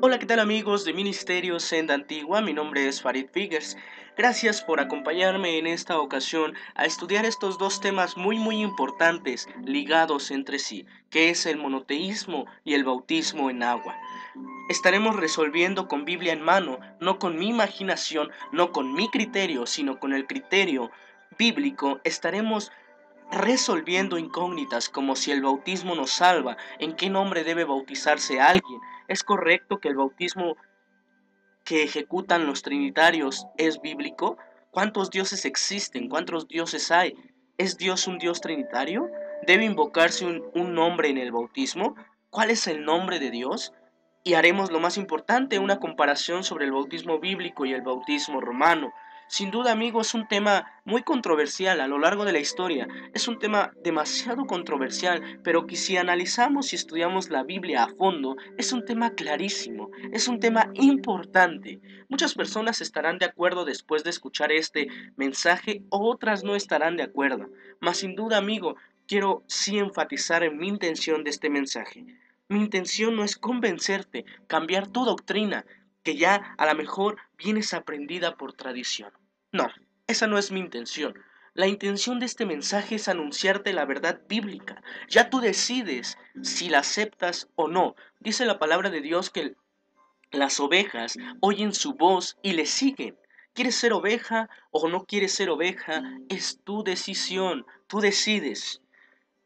Hola, ¿qué tal amigos de Ministerio Senda Antigua? Mi nombre es Farid Figuers. Gracias por acompañarme en esta ocasión a estudiar estos dos temas muy importantes ligados entre sí, que es el monoteísmo y el bautismo en agua. Estaremos resolviendo con Biblia en mano, no con mi imaginación, no con mi criterio, sino con el criterio bíblico. Estaremos resolviendo incógnitas como si el bautismo nos salva, en qué nombre debe bautizarse alguien. ¿Es correcto que el bautismo que ejecutan los trinitarios es bíblico? ¿Cuántos dioses existen? ¿Cuántos dioses hay? ¿Es Dios un Dios trinitario? ¿Debe invocarse un nombre en el bautismo? ¿Cuál es el nombre de Dios? Y haremos lo más importante, una comparación sobre el bautismo bíblico y el bautismo romano. Sin duda, amigo, es un tema muy controversial a lo largo de la historia. Es un tema demasiado controversial, pero que si analizamos y estudiamos la Biblia a fondo, es un tema clarísimo, es un tema importante. Muchas personas estarán de acuerdo después de escuchar este mensaje, otras no estarán de acuerdo. Mas sin duda, amigo, quiero sí enfatizar en mi intención de este mensaje. Mi intención no es convencerte, cambiar tu doctrina, que ya a lo mejor vienes aprendida por tradición. No, esa no es mi intención. La intención de este mensaje es anunciarte la verdad bíblica. Ya tú decides si la aceptas o no. Dice la palabra de Dios que las ovejas oyen su voz y le siguen. ¿Quieres ser oveja o no quieres ser oveja? Es tu decisión. Tú decides.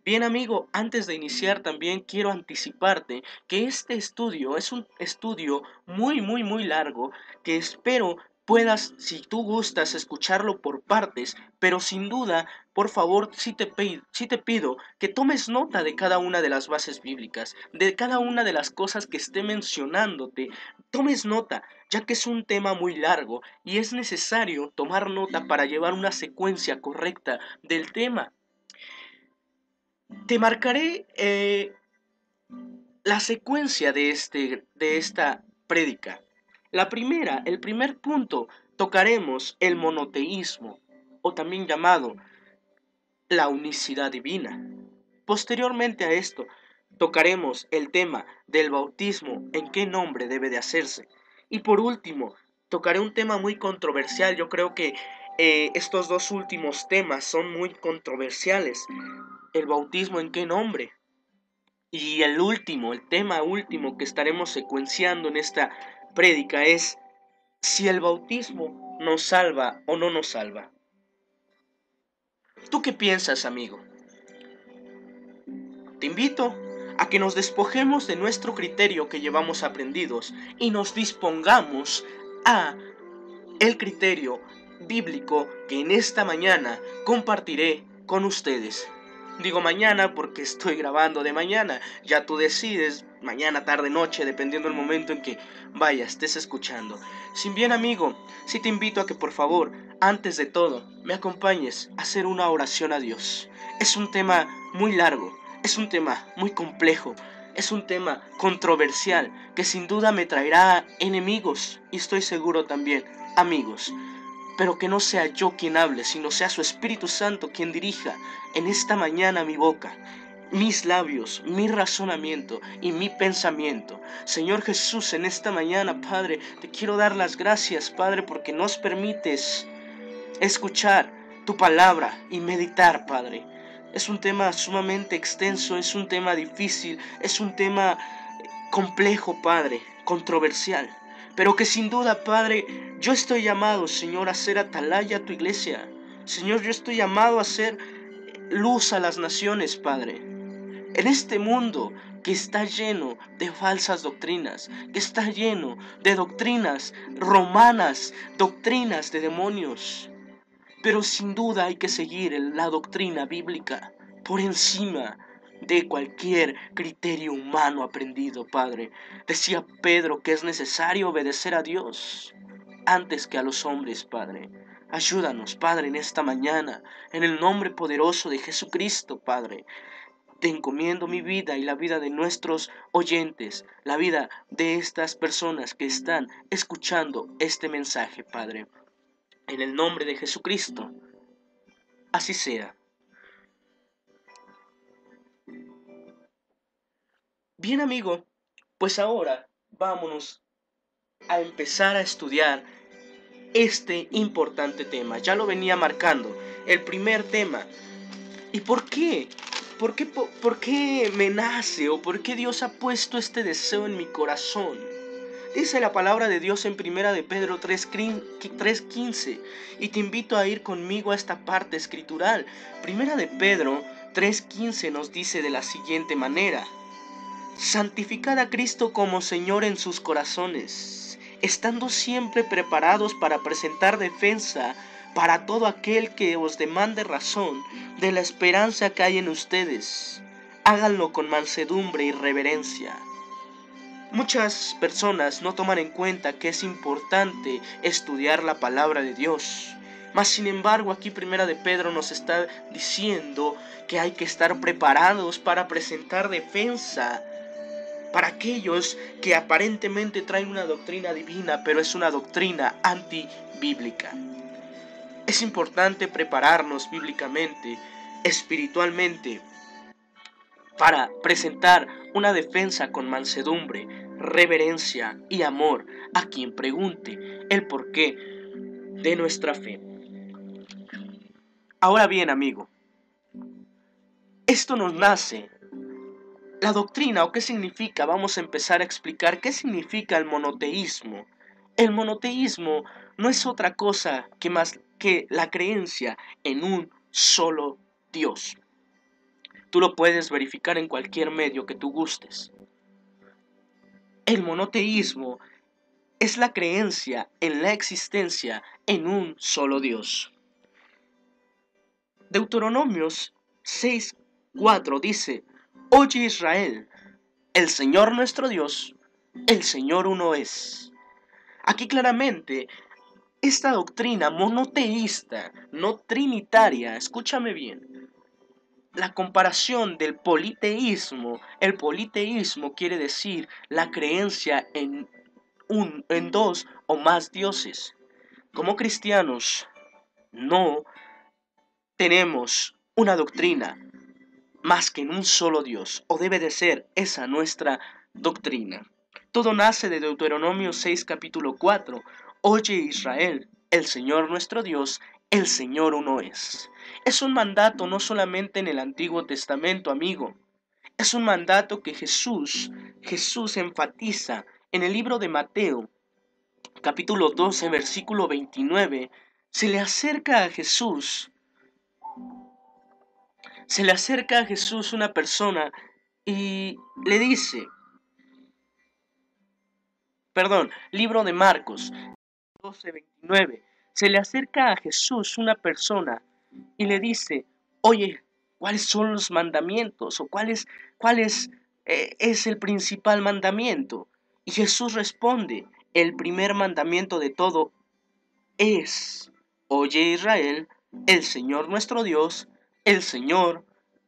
Bien amigo, antes de iniciar también quiero anticiparte que este estudio es un estudio muy largo que espero puedas, si tú gustas, escucharlo por partes, pero sin duda, por favor, sí te pido que tomes nota de cada una de las bases bíblicas, de cada una de las cosas que esté mencionándote, tomes nota, ya que es un tema muy largo y es necesario tomar nota para llevar una secuencia correcta del tema. Te marcaré la secuencia de esta prédica. El primer punto, tocaremos el monoteísmo, o también llamado la unicidad divina. Posteriormente a esto, tocaremos el tema del bautismo, en qué nombre debe de hacerse. Y por último, tocaré un tema muy controversial. Yo creo que estos dos últimos temas son muy controversiales. El bautismo, en qué nombre. Y el tema último que estaremos secuenciando en esta prédica es si el bautismo nos salva o no nos salva. ¿Tú qué piensas, amigo? Te invito a que nos despojemos de nuestro criterio que llevamos aprendidos y nos dispongamos a el criterio bíblico que en esta mañana compartiré con ustedes. Digo mañana porque estoy grabando de mañana. Ya tú decides, mañana, tarde, noche, dependiendo del momento en que estés escuchando. Sin bien, amigo, sí te invito a que por favor, antes de todo, me acompañes a hacer una oración a Dios. Es un tema muy largo, es un tema muy complejo, es un tema controversial que sin duda me traerá enemigos y estoy seguro también amigos. Pero que no sea yo quien hable, sino sea su Espíritu Santo quien dirija en esta mañana mi boca, mis labios, mi razonamiento y mi pensamiento. Señor Jesús, en esta mañana, Padre, te quiero dar las gracias, Padre, porque nos permites escuchar tu palabra y meditar, Padre. Es un tema sumamente extenso, es un tema difícil, es un tema complejo, Padre, controversial, pero que sin duda, Padre, yo estoy llamado, Señor, a ser atalaya a tu iglesia. Señor, yo estoy llamado a ser luz a las naciones, Padre. En este mundo que está lleno de falsas doctrinas, que está lleno de doctrinas romanas, doctrinas de demonios. Pero sin duda hay que seguir la doctrina bíblica por encima de cualquier criterio humano aprendido, Padre. Decía Pedro que es necesario obedecer a Dios antes que a los hombres, Padre. Ayúdanos, Padre, en esta mañana, en el nombre poderoso de Jesucristo, Padre. Te encomiendo mi vida y la vida de nuestros oyentes, la vida de estas personas que están escuchando este mensaje, Padre. En el nombre de Jesucristo, así sea. Bien amigo, pues ahora vámonos a empezar a estudiar este importante tema. Ya lo venía marcando. El primer tema. ¿Y por qué? ¿Por qué me nace o por qué Dios ha puesto este deseo en mi corazón? Dice la palabra de Dios en Primera de Pedro 3:15, y te invito a ir conmigo a esta parte escritural. Primera de Pedro 3:15 nos dice de la siguiente manera: santificad a Cristo como Señor en sus corazones, estando siempre preparados para presentar defensa para todo aquel que os demande razón de la esperanza que hay en ustedes. Háganlo con mansedumbre y reverencia. Muchas personas no toman en cuenta que es importante estudiar la palabra de Dios. Mas sin embargo, aquí Primera de Pedro nos está diciendo que hay que estar preparados para presentar defensa para aquellos que aparentemente traen una doctrina divina, pero es una doctrina antibíblica. Es importante prepararnos bíblicamente, espiritualmente, para presentar una defensa con mansedumbre, reverencia y amor a quien pregunte el porqué de nuestra fe. Ahora bien, amigo, esto nos nace. La doctrina, o qué significa, vamos a empezar a explicar qué significa el monoteísmo. El monoteísmo no es otra cosa que más que la creencia en un solo Dios. Tú lo puedes verificar en cualquier medio que tú gustes. El monoteísmo es la creencia en la existencia en un solo Dios. Deuteronomios 6:4 dice: Oye Israel, el Señor nuestro Dios, el Señor uno es. Aquí claramente, esta doctrina monoteísta, no trinitaria, escúchame bien, la comparación del politeísmo, el politeísmo quiere decir la creencia en dos o más dioses. Como cristianos, no tenemos una doctrina más que en un solo Dios, o debe de ser esa nuestra doctrina. Todo nace de Deuteronomio 6 capítulo 4. Oye Israel, el Señor nuestro Dios, el Señor uno es. Es un mandato no solamente en el Antiguo Testamento, amigo. Es un mandato que Jesús enfatiza en el libro de Mateo, capítulo 12, versículo 29. Se le acerca a Jesús Se le acerca a Jesús una persona y le dice, libro de Marcos 12:29, se le acerca a Jesús una persona y le dice, oye, ¿cuáles son los mandamientos? ¿O cuál es el principal mandamiento? Y Jesús responde, el primer mandamiento de todo es, oye Israel, el Señor nuestro Dios, el Señor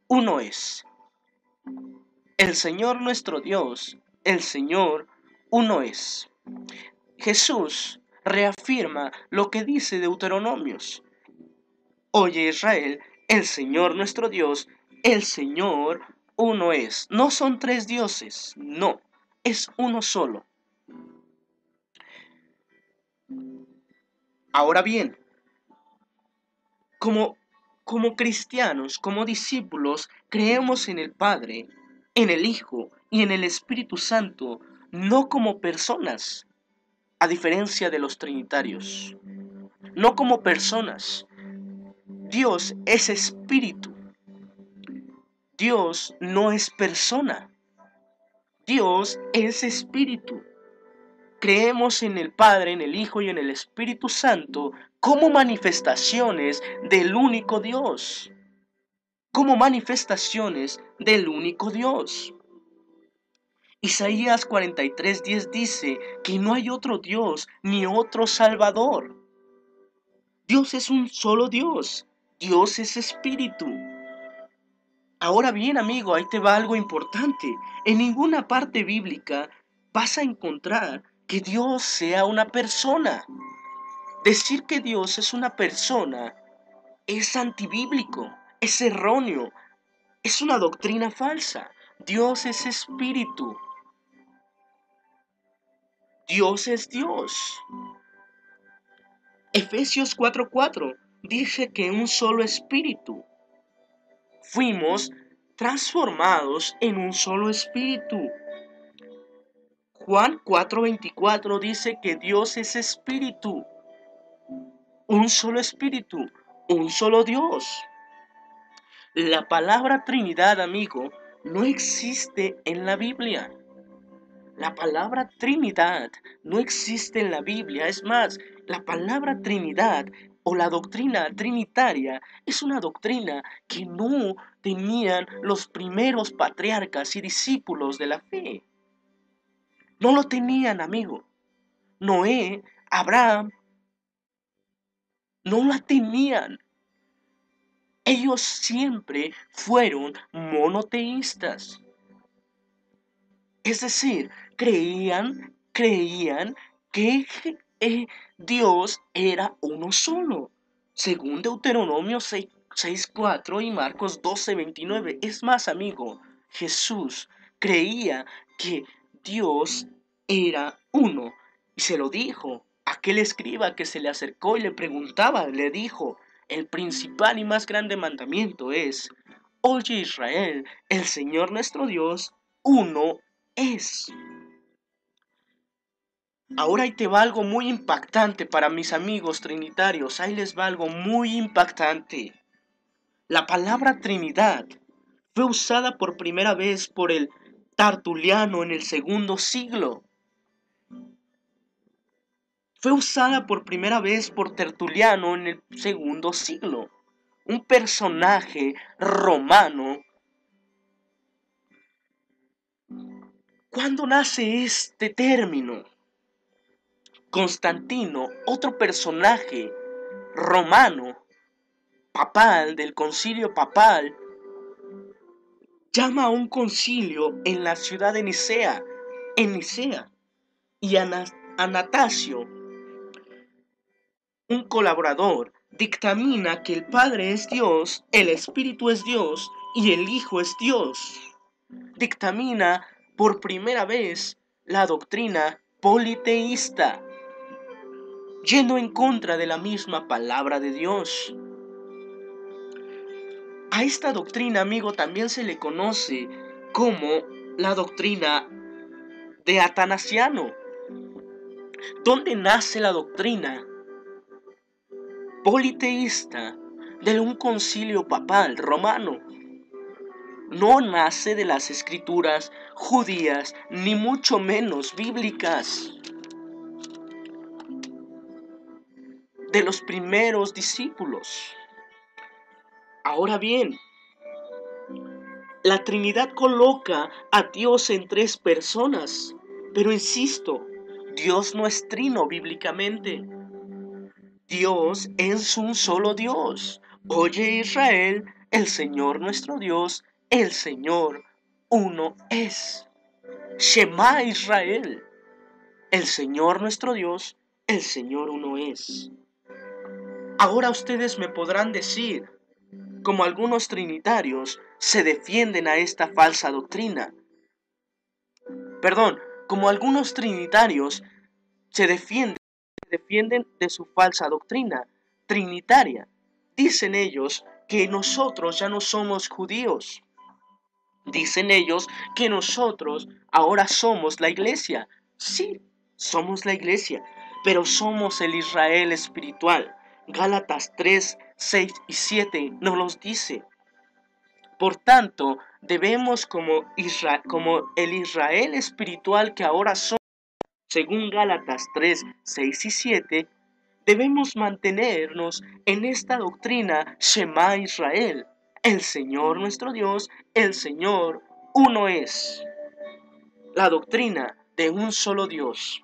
uno es. El Señor nuestro Dios, el Señor uno es. Jesús reafirma lo que dice Deuteronomios. Oye Israel, el Señor nuestro Dios, el Señor uno es. No son tres dioses, no, es uno solo. Ahora bien, como, como cristianos, como discípulos, creemos en el Padre, en el Hijo y en el Espíritu Santo, no como personas, a diferencia de los trinitarios, no como personas. Dios es espíritu. Dios no es persona. Dios es espíritu. Creemos en el Padre, en el Hijo y en el Espíritu Santo como manifestaciones del único Dios. Como manifestaciones del único Dios. Isaías 43:10 dice que no hay otro Dios ni otro Salvador. Dios es un solo Dios. Dios es espíritu. Ahora bien, amigo, ahí te va algo importante. En ninguna parte bíblica vas a encontrar que Dios sea una persona. Decir que Dios es una persona es antibíblico, es erróneo, es una doctrina falsa. Dios es espíritu. Dios es Dios. Efesios 4:4 dice que un solo espíritu. Fuimos transformados en un solo espíritu. Juan 4:24 dice que Dios es espíritu. Un solo espíritu, un solo Dios. La palabra Trinidad, amigo, no existe en la Biblia. La palabra Trinidad no existe en la Biblia. Es más, la palabra Trinidad o la doctrina trinitaria es una doctrina que no tenían los primeros patriarcas y discípulos de la fe. No lo tenían, amigo. Noé, Abraham, no la tenían. Ellos siempre fueron monoteístas. Es decir, creían que Dios era uno solo, según Deuteronomio 6:4 y Marcos 12:29. Es más, amigo, Jesús creía que Dios era uno y se lo dijo. Aquel escriba que se le acercó y le preguntaba, le dijo, el principal y más grande mandamiento es: Oye Israel, el Señor nuestro Dios, uno es. Ahora ahí te va algo muy impactante para mis amigos trinitarios. Ahí les va algo muy impactante. La palabra Trinidad fue usada por primera vez por el Tertuliano en el segundo siglo. Fue usada por primera vez por Tertuliano en el segundo siglo. Un personaje romano. ¿Cuándo nace este término? Constantino, otro personaje romano, papal, del concilio papal, llama a un concilio en la ciudad de Nicea, y Anastasio, un colaborador, dictamina que el Padre es Dios, el Espíritu es Dios y el Hijo es Dios. Dictamina por primera vez la doctrina politeísta, yendo en contra de la misma palabra de Dios. A esta doctrina, amigo, también se le conoce como la doctrina de Atanasiano. ¿Dónde nace la doctrina politeísta de un concilio papal romano? No nace de las escrituras judías, ni mucho menos bíblicas, de los primeros discípulos. Ahora bien, la Trinidad coloca a Dios en tres personas, pero insisto, Dios no es trino bíblicamente. Dios es un solo Dios. Oye Israel, el Señor nuestro Dios, el Señor uno es. Shema Israel, el Señor nuestro Dios, el Señor uno es. Ahora ustedes me podrán decir, como algunos trinitarios se defienden a esta falsa doctrina. Perdón, como algunos trinitarios se defienden de su falsa doctrina trinitaria. Dicen ellos que nosotros ya no somos judíos. Dicen ellos que nosotros ahora somos la iglesia. Sí, somos la iglesia, pero somos el Israel espiritual. Gálatas 3, 6 y 7 nos los dice. Por tanto, debemos como el Israel espiritual que ahora somos, según Gálatas 3, 6 y 7, debemos mantenernos en esta doctrina Shema Israel. El Señor nuestro Dios, el Señor uno es. La doctrina de un solo Dios.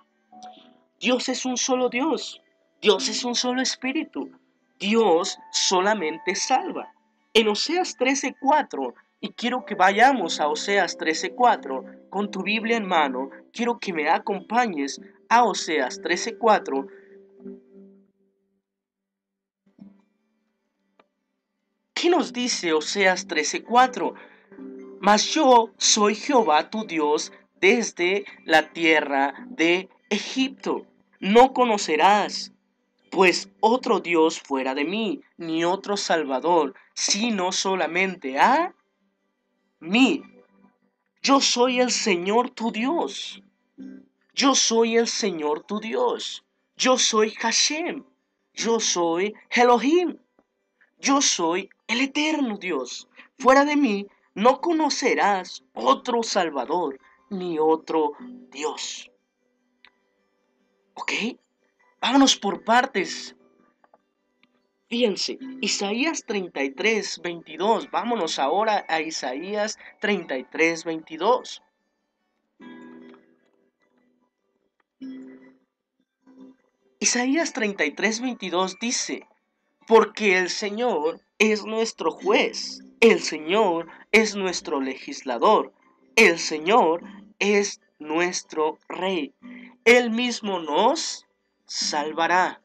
Dios es un solo Dios. Dios es un solo espíritu. Dios solamente salva. En Oseas 13:4, y quiero que vayamos a Oseas 13:4, con tu Biblia en mano, quiero que me acompañes a Oseas 13:4. ¿Qué nos dice Oseas 13:4? Mas yo soy Jehová tu Dios desde la tierra de Egipto no conocerás, pues otro Dios fuera de mí, ni otro Salvador, sino solamente a mí. Yo soy el Señor tu Dios. Yo soy el Señor tu Dios. Yo soy Hashem. Yo soy Elohim. Yo soy el eterno Dios. Fuera de mí no conocerás otro Salvador ni otro Dios. ¿Ok? Vámonos por partes. Fíjense, Isaías 33, 22. Vámonos ahora a Isaías 33, 22. Isaías 33, 22 dice, porque el Señor es nuestro juez, el Señor es nuestro legislador, el Señor es nuestro rey. Él mismo nos salvará.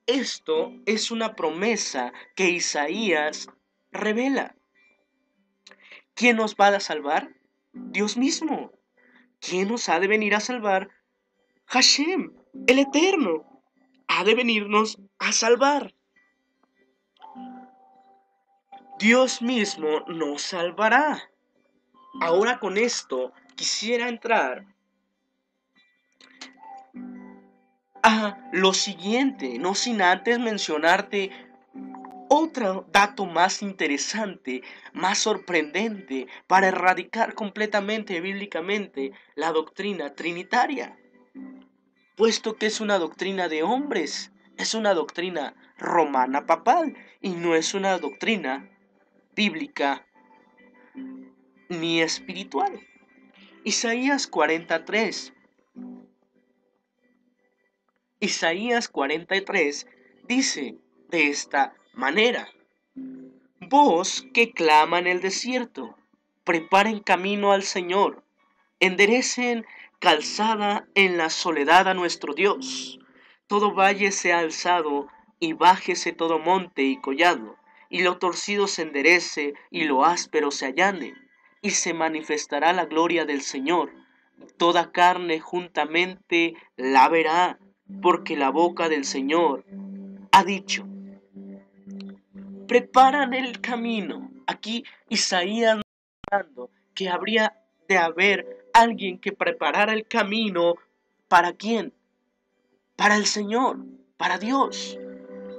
Esto es una promesa que Isaías revela. ¿Quién nos va a salvar? Dios mismo. ¿Quién nos ha de venir a salvar? Hashem, el Eterno, ha de venirnos a salvar. Dios mismo nos salvará. Ahora con esto quisiera entrar a lo siguiente, no sin antes mencionarte otro dato más interesante, más sorprendente, para erradicar completamente bíblicamente la doctrina trinitaria, puesto que es una doctrina de hombres, es una doctrina romana papal y no es una doctrina bíblica ni espiritual. Isaías 43. Isaías 43 dice de esta manera: voz que clama en el desierto, preparen camino al Señor, enderecen calzada en la soledad a nuestro Dios. Todo valle sea alzado y bájese todo monte y collado, y lo torcido se enderece y lo áspero se allane, y se manifestará la gloria del Señor. Toda carne juntamente la verá, porque la boca del Señor ha dicho. Preparan el camino. Aquí Isaías nos está hablando que habría de haber alguien que preparara el camino. ¿Para quién? Para el Señor, para Dios.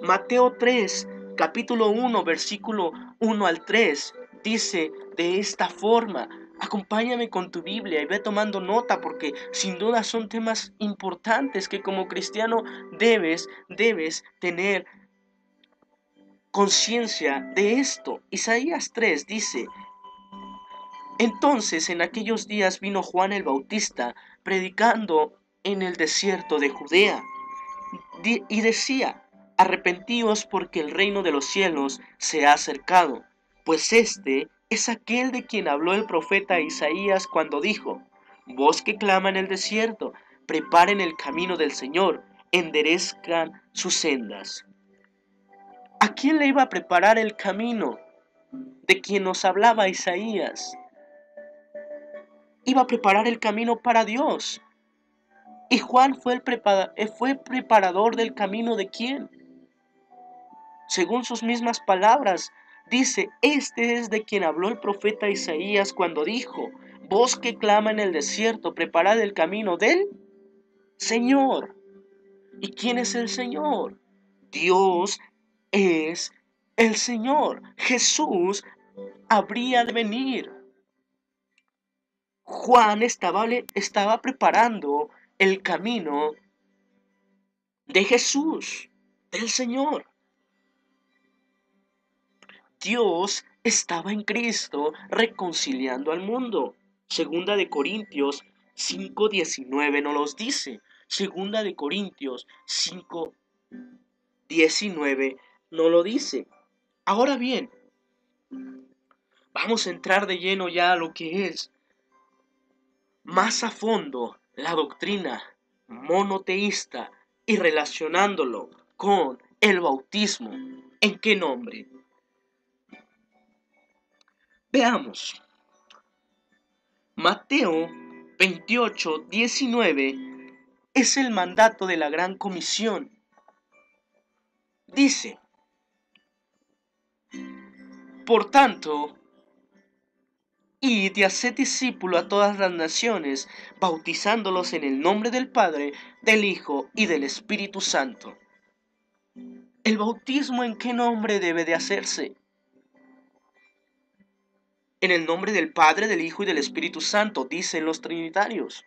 Mateo 3, capítulo 1, versículo 1 al 3, dice de esta forma. Acompáñame con tu Biblia y ve tomando nota, porque sin duda son temas importantes que como cristiano debes tener conciencia de esto. Isaías 3 dice: entonces en aquellos días vino Juan el Bautista predicando en el desierto de Judea y decía: arrepentíos, porque el reino de los cielos se ha acercado. Pues este es aquel de quien habló el profeta Isaías cuando dijo: voz que clama en el desierto, preparen el camino del Señor, enderezcan sus sendas. ¿A quién le iba a preparar el camino? De quien nos hablaba Isaías. Iba a preparar el camino para Dios. Y Juan fue preparador del camino de quién. Según sus mismas palabras, dice: este es de quien habló el profeta Isaías cuando dijo: voz que clama en el desierto, preparad el camino del Señor. ¿Y quién es el Señor? Dios es el Señor. Jesús habría de venir. Juan estaba preparando el camino de Jesús, del Señor. Dios estaba en Cristo reconciliando al mundo. Segunda de Corintios 5:19 nos los dice. Segunda de Corintios 5:19 nos lo dice. Ahora bien, vamos a entrar de lleno ya a lo que es más a fondo la doctrina monoteísta y relacionándolo con el bautismo. ¿En qué nombre? Veamos. Mateo 28:19 Es el mandato de la Gran Comisión. Dice, por tanto, id y haced discípulo a todas las naciones, bautizándolos en el nombre del Padre, del Hijo y del Espíritu Santo. ¿El bautismo en qué nombre debe de hacerse? En el nombre del Padre, del Hijo y del Espíritu Santo, dicen los trinitarios.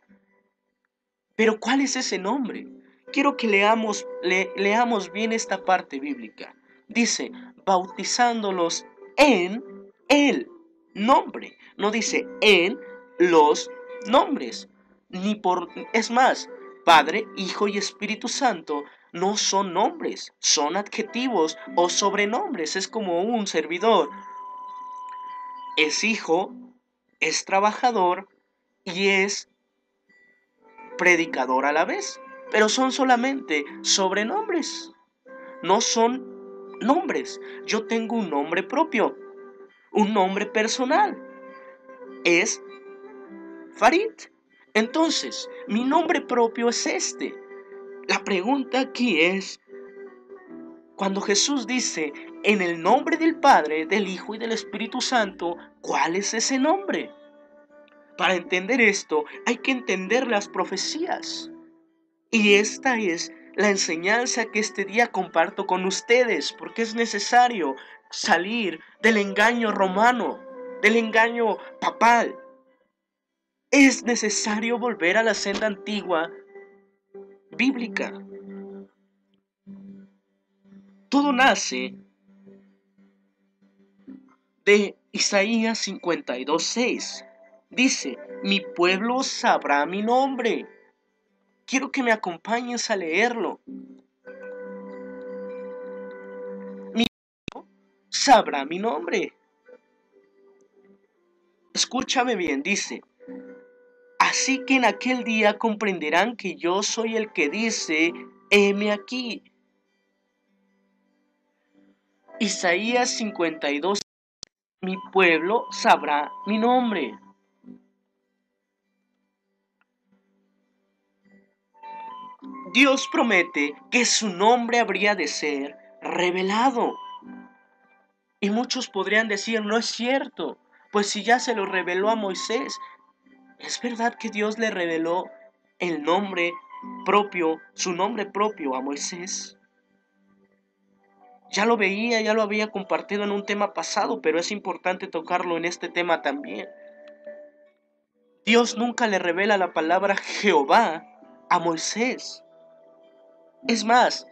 Pero ¿cuál es ese nombre? Quiero que leamos bien esta parte bíblica. Dice, bautizándolos en el nombre. No dice en los nombres. Es más, Padre, Hijo y Espíritu Santo no son nombres, son adjetivos o sobrenombres. Es como un servidor. Es hijo, es trabajador y es predicador a la vez, pero son solamente sobrenombres, no son nombres. Yo tengo un nombre propio, un nombre personal, es Farid. Entonces, mi nombre propio es este. La pregunta aquí es, cuando Jesús dice, en el nombre del Padre, del Hijo y del Espíritu Santo, ¿cuál es ese nombre? Para entender esto, hay que entender las profecías. Y esta es la enseñanza que este día comparto con ustedes, porque es necesario salir del engaño romano, del engaño papal. Es necesario volver a la senda antigua bíblica. Todo nace de Isaías 52:6. Dice, mi pueblo sabrá mi nombre. Quiero que me acompañes a leerlo. Mi pueblo sabrá mi nombre. Escúchame bien, dice, así que en aquel día comprenderán que yo soy el que dice, heme aquí. Isaías 52, mi pueblo sabrá mi nombre. Dios promete que su nombre habría de ser revelado. Y muchos podrían decir, no es cierto, pues si ya se lo reveló a Moisés. ¿Es verdad que Dios le reveló el nombre propio, su nombre propio a Moisés? Ya lo veía, ya lo había compartido en un tema pasado, pero es importante tocarlo en este tema también. Dios nunca le revela la palabra Jehová a Moisés. Es más,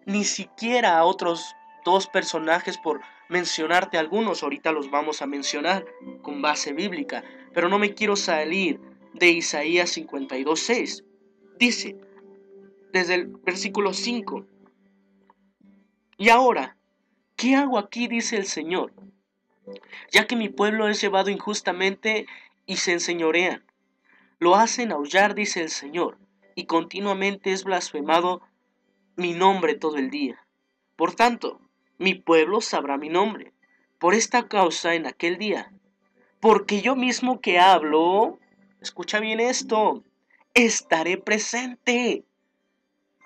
ni siquiera a otros dos personajes, por mencionarte algunos, ahorita los vamos a mencionar con base bíblica, pero no me quiero salir de Isaías 52:6. Dice, desde el versículo 5, y ahora, ¿qué hago aquí? Dice el Señor, ya que mi pueblo es llevado injustamente y se enseñorean. Lo hacen aullar, dice el Señor, y continuamente es blasfemado mi nombre todo el día. Por tanto, mi pueblo sabrá mi nombre. Por esta causa en aquel día, porque yo mismo que hablo, escucha bien esto, estaré presente.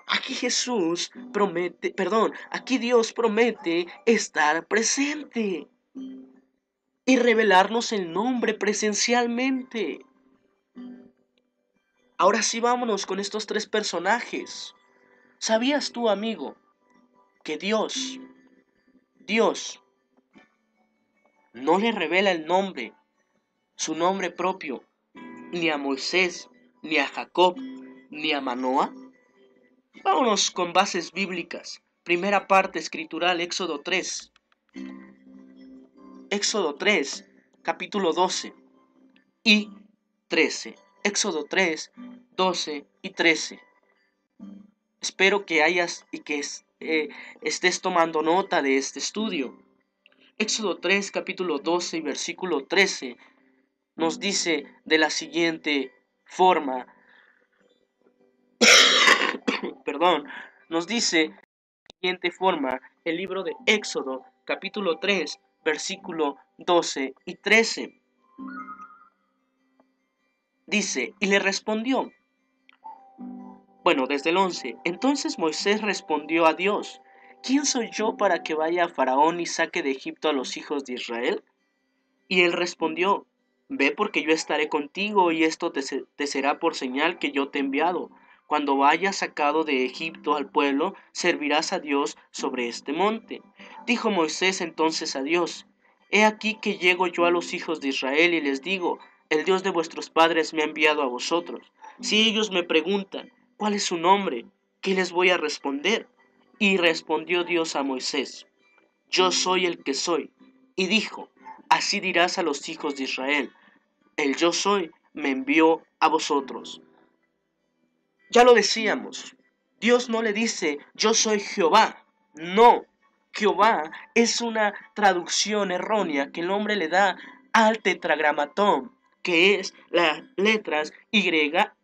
Aquí aquí Dios promete estar presente y revelarnos el nombre presencialmente. Ahora sí, vámonos con estos tres personajes. ¿Sabías tú, amigo, que Dios no le revela el nombre, su nombre propio, ni a Moisés, ni a Jacob, ni a Manoah? Vámonos con bases bíblicas. Primera parte escritural, Éxodo 3. Éxodo 3, capítulo 12 y 13. Éxodo 3, 12 y 13. Espero que estés tomando nota de este estudio. Éxodo 3, capítulo 12 y versículo 13 nos dice de la siguiente forma, nos dice de la siguiente forma el libro de Éxodo, capítulo 3, versículo 12 y 13. Dice, y le respondió, Bueno, desde el 11. Entonces Moisés respondió a Dios: ¿Quién soy yo para que vaya a Faraón y saque de Egipto a los hijos de Israel? Y él respondió: Ve, porque yo estaré contigo, y esto te será por señal que yo te he enviado. Cuando vayas sacado de Egipto al pueblo, servirás a Dios sobre este monte. Dijo Moisés entonces a Dios: He aquí que llego yo a los hijos de Israel y les digo: El Dios de vuestros padres me ha enviado a vosotros. Si ellos me preguntan: ¿Cuál es su nombre?, ¿qué les voy a responder? Y respondió Dios a Moisés: Yo soy el que soy. Y dijo: Así dirás a los hijos de Israel: El yo soy me envió a vosotros. Ya lo decíamos, Dios no le dice: Yo soy Jehová. No, Jehová es una traducción errónea que el hombre le da al tetragramatón, que es las letras YHVH.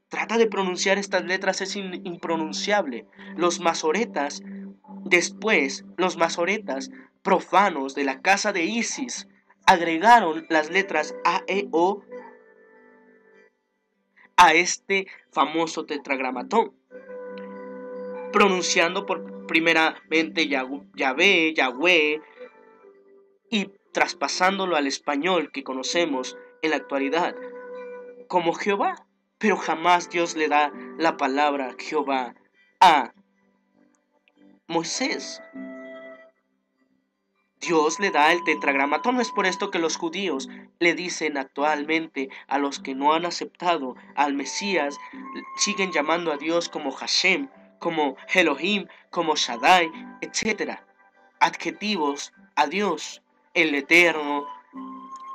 Trata de pronunciar estas letras, es impronunciable. Los masoretas los masoretas profanos de la casa de Isis agregaron las letras A, E, O a este famoso tetragramatón, pronunciando por primeramente Yahvé, Yahweh, y traspasándolo al español que conocemos en la actualidad como Jehová. Pero jamás Dios le da la palabra Jehová a Moisés. Dios le da el tetragramatón. Es por esto que los judíos le dicen actualmente a los que no han aceptado al Mesías, siguen llamando a Dios como Hashem, como Elohim, como Shaddai, etc. Adjetivos a Dios: el Eterno,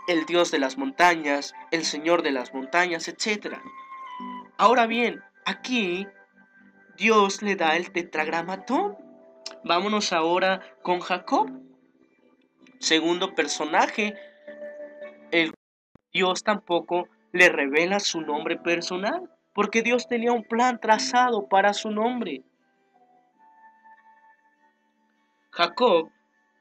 el Dios de las montañas, el Señor de las montañas, etc. Ahora bien, aquí Dios le da el tetragramatón. Vámonos ahora con Jacob, segundo personaje. El Dios tampoco le revela su nombre personal, porque Dios tenía un plan trazado para su nombre. Jacob,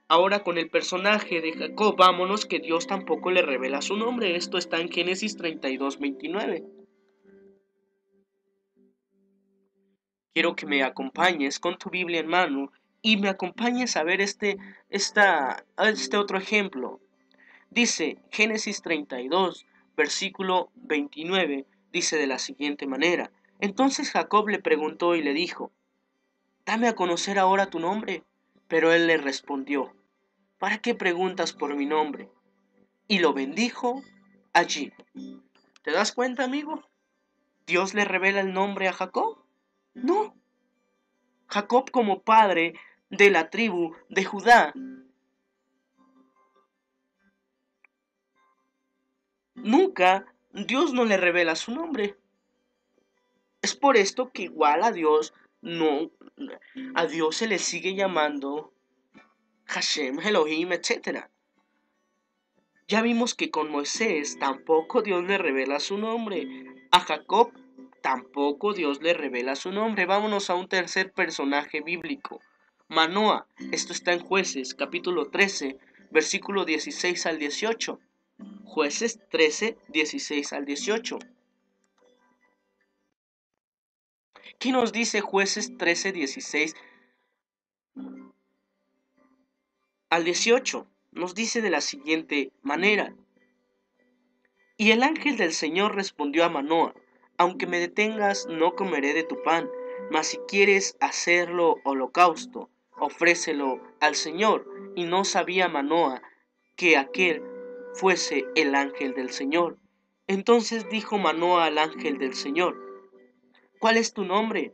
ahora con el personaje de Jacob, vámonos, que Dios tampoco le revela su nombre. Esto está en Génesis 32:29. Quiero que me acompañes con tu Biblia en mano y me acompañes a ver este otro ejemplo. Dice Génesis 32, versículo 29, dice de la siguiente manera: Entonces Jacob le preguntó y le dijo: Dame a conocer ahora tu nombre. Pero él le respondió: ¿Para qué preguntas por mi nombre? Y lo bendijo allí. ¿Te das cuenta, amigo? ¿Dios le revela el nombre a Jacob? No. Jacob, como padre de la tribu de Judá, nunca Dios no le revela su nombre. Es por esto que igual a Dios se le sigue llamando Hashem, Elohim, etc. Ya vimos que con Moisés tampoco Dios le revela su nombre. A Jacob tampoco Dios le revela su nombre. Vámonos a un tercer personaje bíblico: Manoa. Esto está en Jueces, capítulo 13, versículo 16 al 18. Jueces 13, 16 al 18. ¿Qué nos dice Jueces 13, 16 al 18? Nos dice de la siguiente manera: Y el ángel del Señor respondió a Manoa: Aunque me detengas, no comeré de tu pan, mas si quieres hacerlo holocausto, ofrécelo al Señor. Y no sabía Manoa que aquel fuese el ángel del Señor. Entonces dijo Manoa al ángel del Señor: ¿Cuál es tu nombre?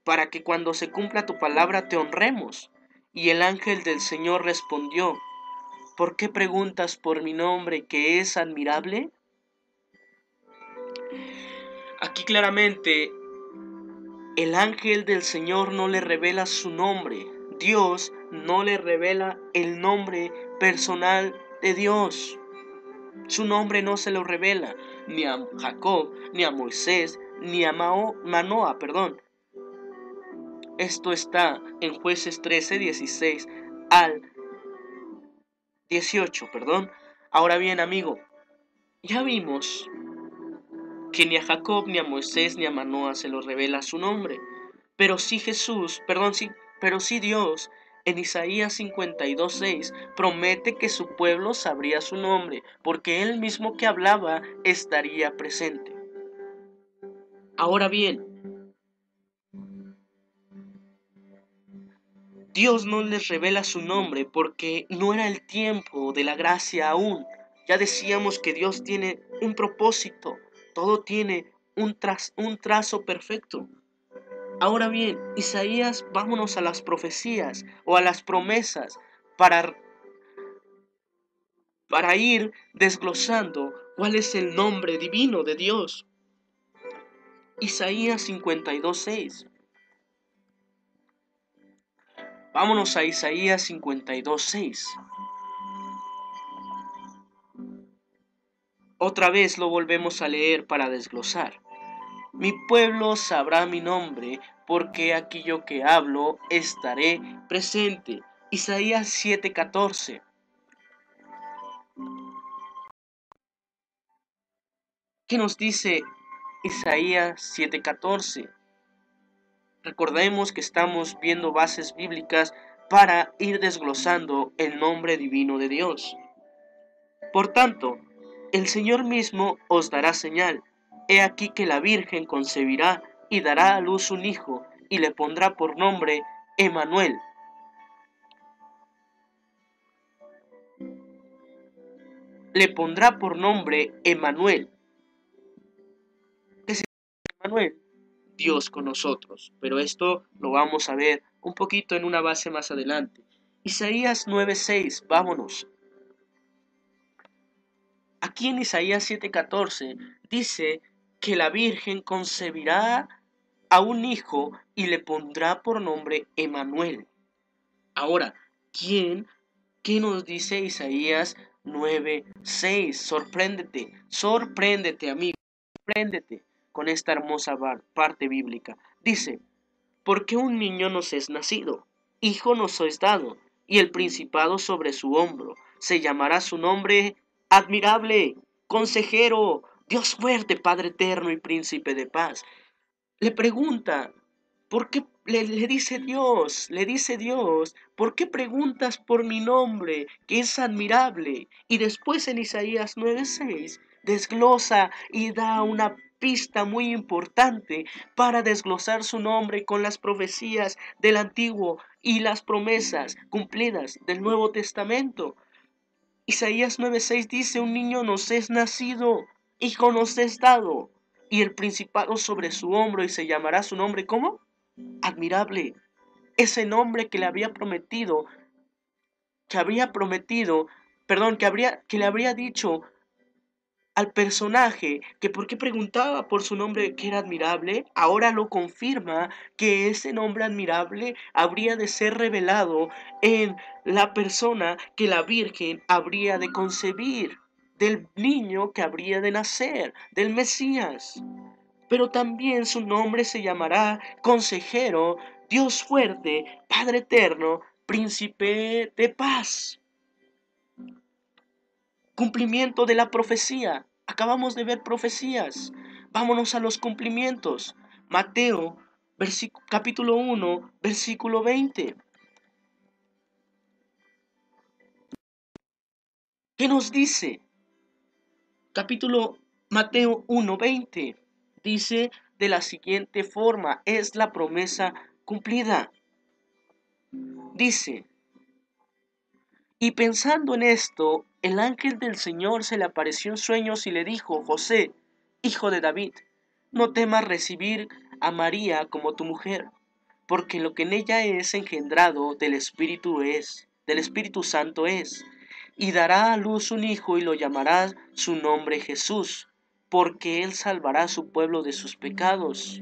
Para que cuando se cumpla tu palabra te honremos. Y el ángel del Señor respondió: ¿Por qué preguntas por mi nombre, que es admirable? Aquí claramente el ángel del Señor no le revela su nombre. Dios no le revela el nombre personal de Dios. Su nombre no se lo revela ni a Jacob, ni a Moisés, ni a Manoa, perdón. Esto está en Jueces 13, 16 al 18, perdón. Ahora bien, amigo, ya vimos que ni a Jacob, ni a Moisés, ni a Manoah se lo revela su nombre. Pero sí pero sí Dios en Isaías 52:6 promete que su pueblo sabría su nombre, porque él mismo que hablaba estaría presente. Ahora bien, Dios no les revela su nombre porque no era el tiempo de la gracia aún. Ya decíamos que Dios tiene un propósito, todo tiene un trazo perfecto. Ahora bien, Isaías, vámonos a las profecías o a las promesas para, para ir desglosando cuál es el nombre divino de Dios. Isaías 52:6. Vámonos a Isaías 52:6. Otra vez lo volvemos a leer para desglosar. Mi pueblo sabrá mi nombre, porque aquí yo que hablo estaré presente. Isaías 7:14. ¿Qué nos dice Isaías 7:14? Recordemos que estamos viendo bases bíblicas para ir desglosando el nombre divino de Dios. Por tanto, el Señor mismo os dará señal. He aquí que la Virgen concebirá y dará a luz un hijo, y le pondrá por nombre Emmanuel. Le pondrá por nombre Emmanuel. ¿Qué significa Emmanuel? Dios con nosotros. Pero esto lo vamos a ver un poquito en una base más adelante. Isaías 9:6, vámonos. Aquí en Isaías 7:14 dice que la Virgen concebirá a un hijo y le pondrá por nombre Emmanuel. Ahora, ¿qué nos dice Isaías 9:6? Sorpréndete amigo, sorpréndete con esta hermosa parte bíblica. Dice, porque un niño nos es nacido, hijo nos es dado, y el principado sobre su hombro. Se llamará su nombre admirable, consejero, Dios fuerte, Padre eterno y príncipe de paz. Le pregunta, ¿por qué le dice Dios, ¿por qué preguntas por mi nombre, que es admirable? Y después en Isaías 9:6 desglosa y da una pista muy importante para desglosar su nombre con las profecías del Antiguo y las promesas cumplidas del Nuevo Testamento. Isaías 9:6 dice, un niño nos es nacido, hijo nos es dado, y el principado sobre su hombro, y se llamará su nombre, ¿cómo? Admirable. Ese nombre que le había prometido, que le habría dicho al personaje que por qué preguntaba por su nombre que era admirable, ahora lo confirma que ese nombre admirable habría de ser revelado en la persona que la Virgen habría de concebir, del niño que habría de nacer, del Mesías. Pero también su nombre se llamará Consejero, Dios fuerte, Padre eterno, Príncipe de paz. Cumplimiento de la profecía. Acabamos de ver profecías. Vámonos a los cumplimientos. Mateo, capítulo 1, versículo 20. ¿Qué nos dice? Capítulo Mateo 1:20. Dice de la siguiente forma, es la promesa cumplida. Dice, y pensando en esto, el ángel del Señor se le apareció en sueños y le dijo, José, hijo de David, no temas recibir a María como tu mujer, porque lo que en ella es engendrado del Espíritu Santo es, y dará a luz un hijo y lo llamará su nombre Jesús, porque él salvará a su pueblo de sus pecados.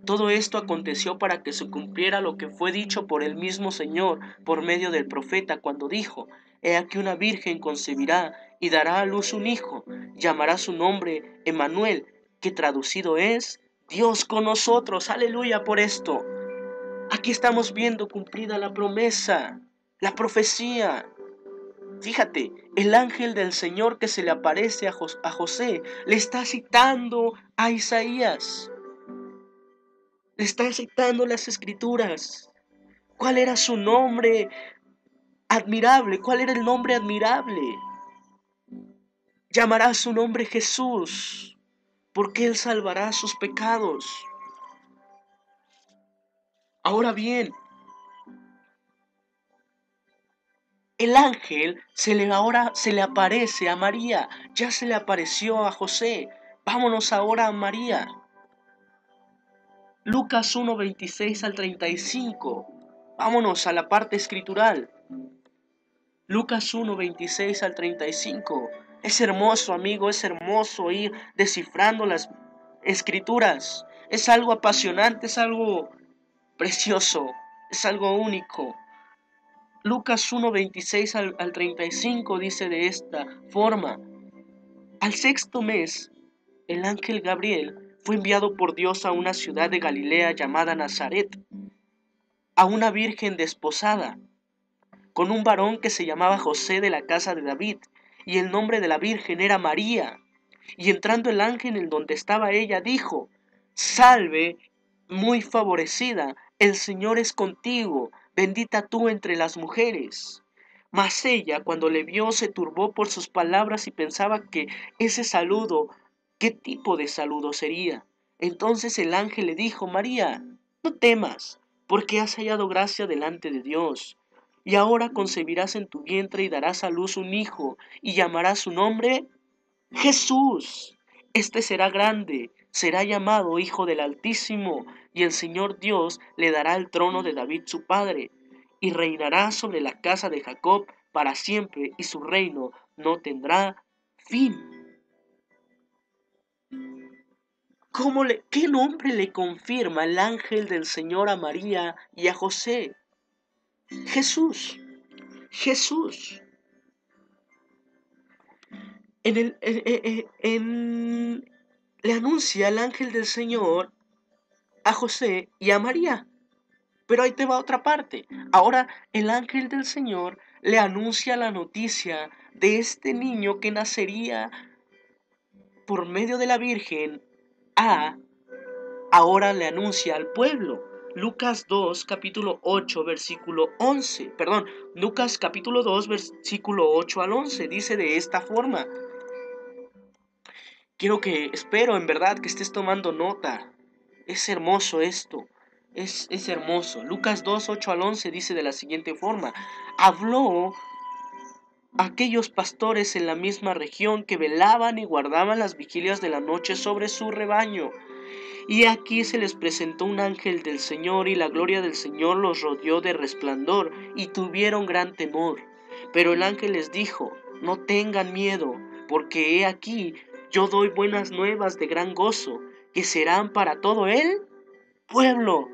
Todo esto aconteció para que se cumpliera lo que fue dicho por el mismo Señor por medio del profeta cuando dijo, He aquí una virgen concebirá y dará a luz un hijo, llamará su nombre Emmanuel, que traducido es Dios con nosotros. Aleluya por esto. Aquí estamos viendo cumplida la promesa, la profecía. Fíjate, el ángel del Señor que se le aparece a José le está citando a Isaías, le está citando las escrituras. ¿Cuál era su nombre admirable? ¿Cuál era el nombre admirable? Llamará su nombre Jesús, porque Él salvará sus pecados. Ahora bien, el ángel ahora se le aparece a María, ya se le apareció a José. Vámonos ahora a María. Lucas 1, 26 al 35. Vámonos a la parte escritural. Lucas 1, 26 al 35. Es hermoso, amigo, es hermoso ir descifrando las escrituras. Es algo apasionante, es algo precioso, es algo único. Lucas 1, 26 al 35 dice de esta forma: al sexto mes, el ángel Gabriel fue enviado por Dios a una ciudad de Galilea llamada Nazaret, a una virgen desposada, con un varón que se llamaba José de la casa de David, y el nombre de la virgen era María. Y entrando el ángel en donde estaba ella, dijo: Salve, muy favorecida, el Señor es contigo, bendita tú entre las mujeres. Mas ella, cuando le vio, se turbó por sus palabras y pensaba que ese saludo, ¿qué tipo de saludo sería? Entonces el ángel le dijo: María, no temas, porque has hallado gracia delante de Dios. Y ahora concebirás en tu vientre y darás a luz un hijo, y llamarás su nombre Jesús. Este será grande, será llamado Hijo del Altísimo, y el Señor Dios le dará el trono de David su padre, y reinará sobre la casa de Jacob para siempre, y su reino no tendrá fin. ¿Qué nombre le confirma el ángel del Señor a María y a José? Jesús. Jesús. Le anuncia el ángel del Señor a José y a María. Pero ahí te va otra parte. Ahora el ángel del Señor le anuncia la noticia de este niño que nacería por medio de la Virgen ahora le anuncia al pueblo. Lucas 2, capítulo 8, versículo 11. Perdón, Lucas capítulo 2, versículo 8 al 11. Dice de esta forma. Espero en verdad que estés tomando nota. Es hermoso esto. Es hermoso. Lucas 2, 8 al 11 dice de la siguiente forma: habló aquellos pastores en la misma región que velaban y guardaban las vigilias de la noche sobre su rebaño. Y aquí se les presentó un ángel del Señor, y la gloria del Señor los rodeó de resplandor, y tuvieron gran temor. Pero el ángel les dijo: no tengan miedo, porque he aquí, yo doy buenas nuevas de gran gozo, que serán para todo el pueblo,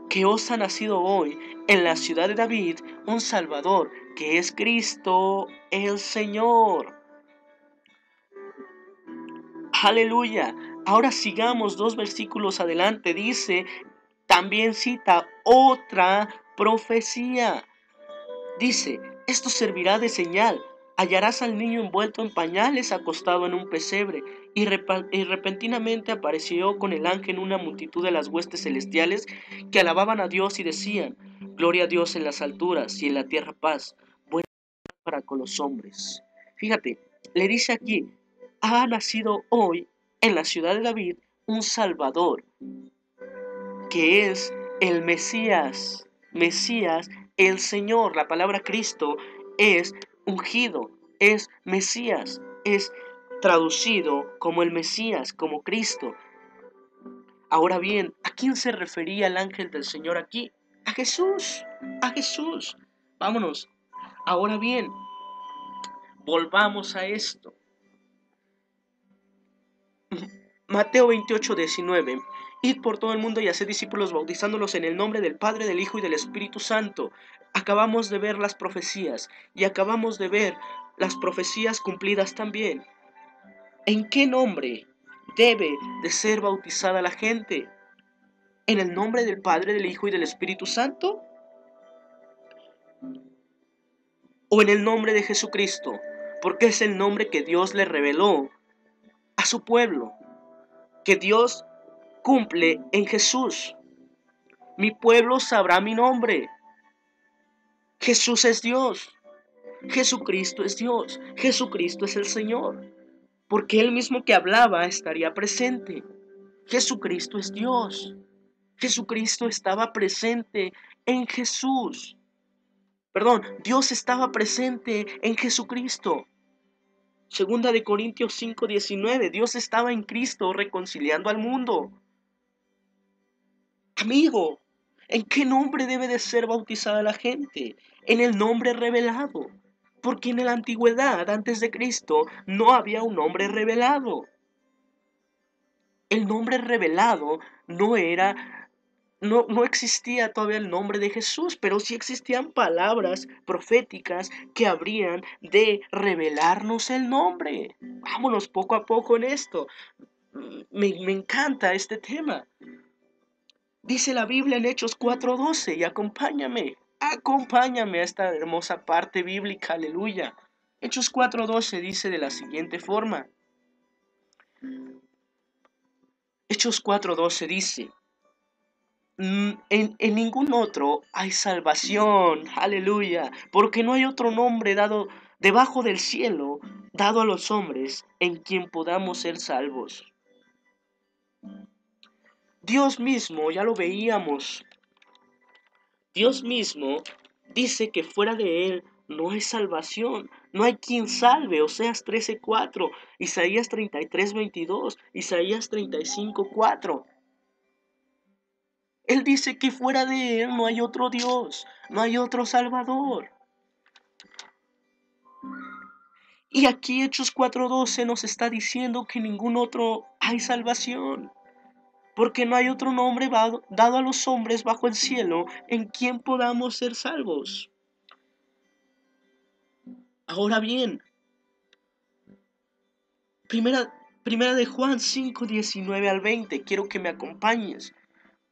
que os ha nacido hoy en la ciudad de David un Salvador, que es Cristo el Señor. Aleluya. Ahora sigamos 2 versículos adelante. Dice, también cita otra profecía. Dice: esto servirá de señal. Hallarás al niño envuelto en pañales, acostado en un pesebre. Y repentinamente apareció con el ángel una multitud de las huestes celestiales que alababan a Dios y decían: Gloria a Dios en las alturas y en la tierra paz, buena para con los hombres. Fíjate, le dice aquí: ha nacido hoy en la ciudad de David un Salvador, que es el Mesías. Mesías, el Señor. La palabra Cristo es ungido, es Mesías, es traducido como el Mesías, como Cristo. Ahora bien, ¿a quién se refería el ángel del Señor aquí? A Jesús, a Jesús. Vámonos. Ahora bien, volvamos a esto. Mateo 28, 19. Id por todo el mundo y haced discípulos, bautizándolos en el nombre del Padre, del Hijo y del Espíritu Santo. Acabamos de ver las profecías, y acabamos de ver las profecías cumplidas también. ¿En qué nombre debe de ser bautizada la gente? ¿En el nombre del Padre, del Hijo y del Espíritu Santo? o en el nombre de Jesucristo, porque es el nombre que Dios le reveló a su pueblo, que Dios cumple en Jesús. Mi pueblo sabrá mi nombre. Jesús es Dios. Jesucristo es Dios. Jesucristo es el Señor. Porque Él mismo que hablaba estaría presente. Jesucristo es Dios. Jesucristo estaba presente en Jesús. Perdón, Dios estaba presente en Jesucristo. Segunda de Corintios 5:19, Dios estaba en Cristo reconciliando al mundo. Amigo, ¿en qué nombre debe de ser bautizada la gente? En el nombre revelado. Porque en la antigüedad, antes de Cristo, no había un nombre revelado. El nombre revelado no era, no existía todavía el nombre de Jesús, pero sí existían palabras proféticas que habrían de revelarnos el nombre. Vámonos poco a poco en esto. Me encanta este tema. Dice la Biblia en Hechos 4:12 y acompáñame a esta hermosa parte bíblica, aleluya. Hechos 4:12 dice de la siguiente forma. Hechos 4:12 dice, en ningún otro hay salvación, aleluya, porque no hay otro nombre dado debajo del cielo, dado a los hombres, en quien podamos ser salvos. Dios mismo, ya lo veíamos, Dios mismo dice que fuera de Él no hay salvación, no hay quien salve. Oseas 13:4, Isaías 33:22, Isaías 35:4. Él dice que fuera de Él no hay otro Dios, no hay otro Salvador. Y aquí Hechos 4:12 nos está diciendo que ningún otro hay salvación, porque no hay otro nombre dado a los hombres bajo el cielo en quien podamos ser salvos. Ahora bien, Primera de Juan 5:19 al 20, quiero que me acompañes.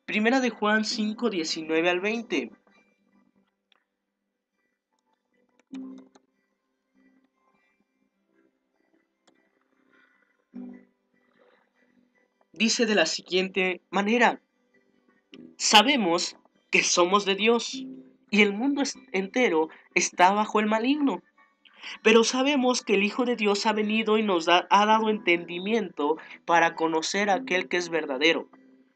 Primera de Juan 5:19 al 20. Dice de la siguiente manera: sabemos que somos de Dios y el mundo entero está bajo el maligno. Pero sabemos que el Hijo de Dios ha venido y ha dado entendimiento para conocer a aquel que es verdadero.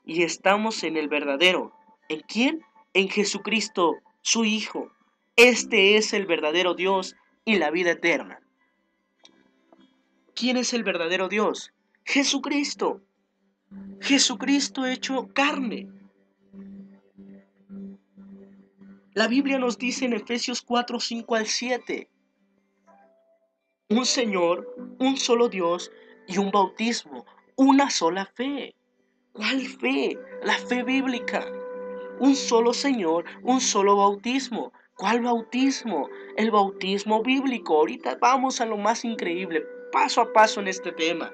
Y estamos en el verdadero. ¿En quién? En Jesucristo, su Hijo. Este es el verdadero Dios y la vida eterna. ¿Quién es el verdadero Dios? Jesucristo. Jesucristo hecho carne. La Biblia nos dice en Efesios 4:5 al 7. Un Señor, un solo Dios y un bautismo, una sola fe. ¿Cuál fe? La fe bíblica. Un solo Señor, un solo bautismo. ¿Cuál bautismo? El bautismo bíblico. Ahorita vamos a lo más increíble, paso a paso en este tema.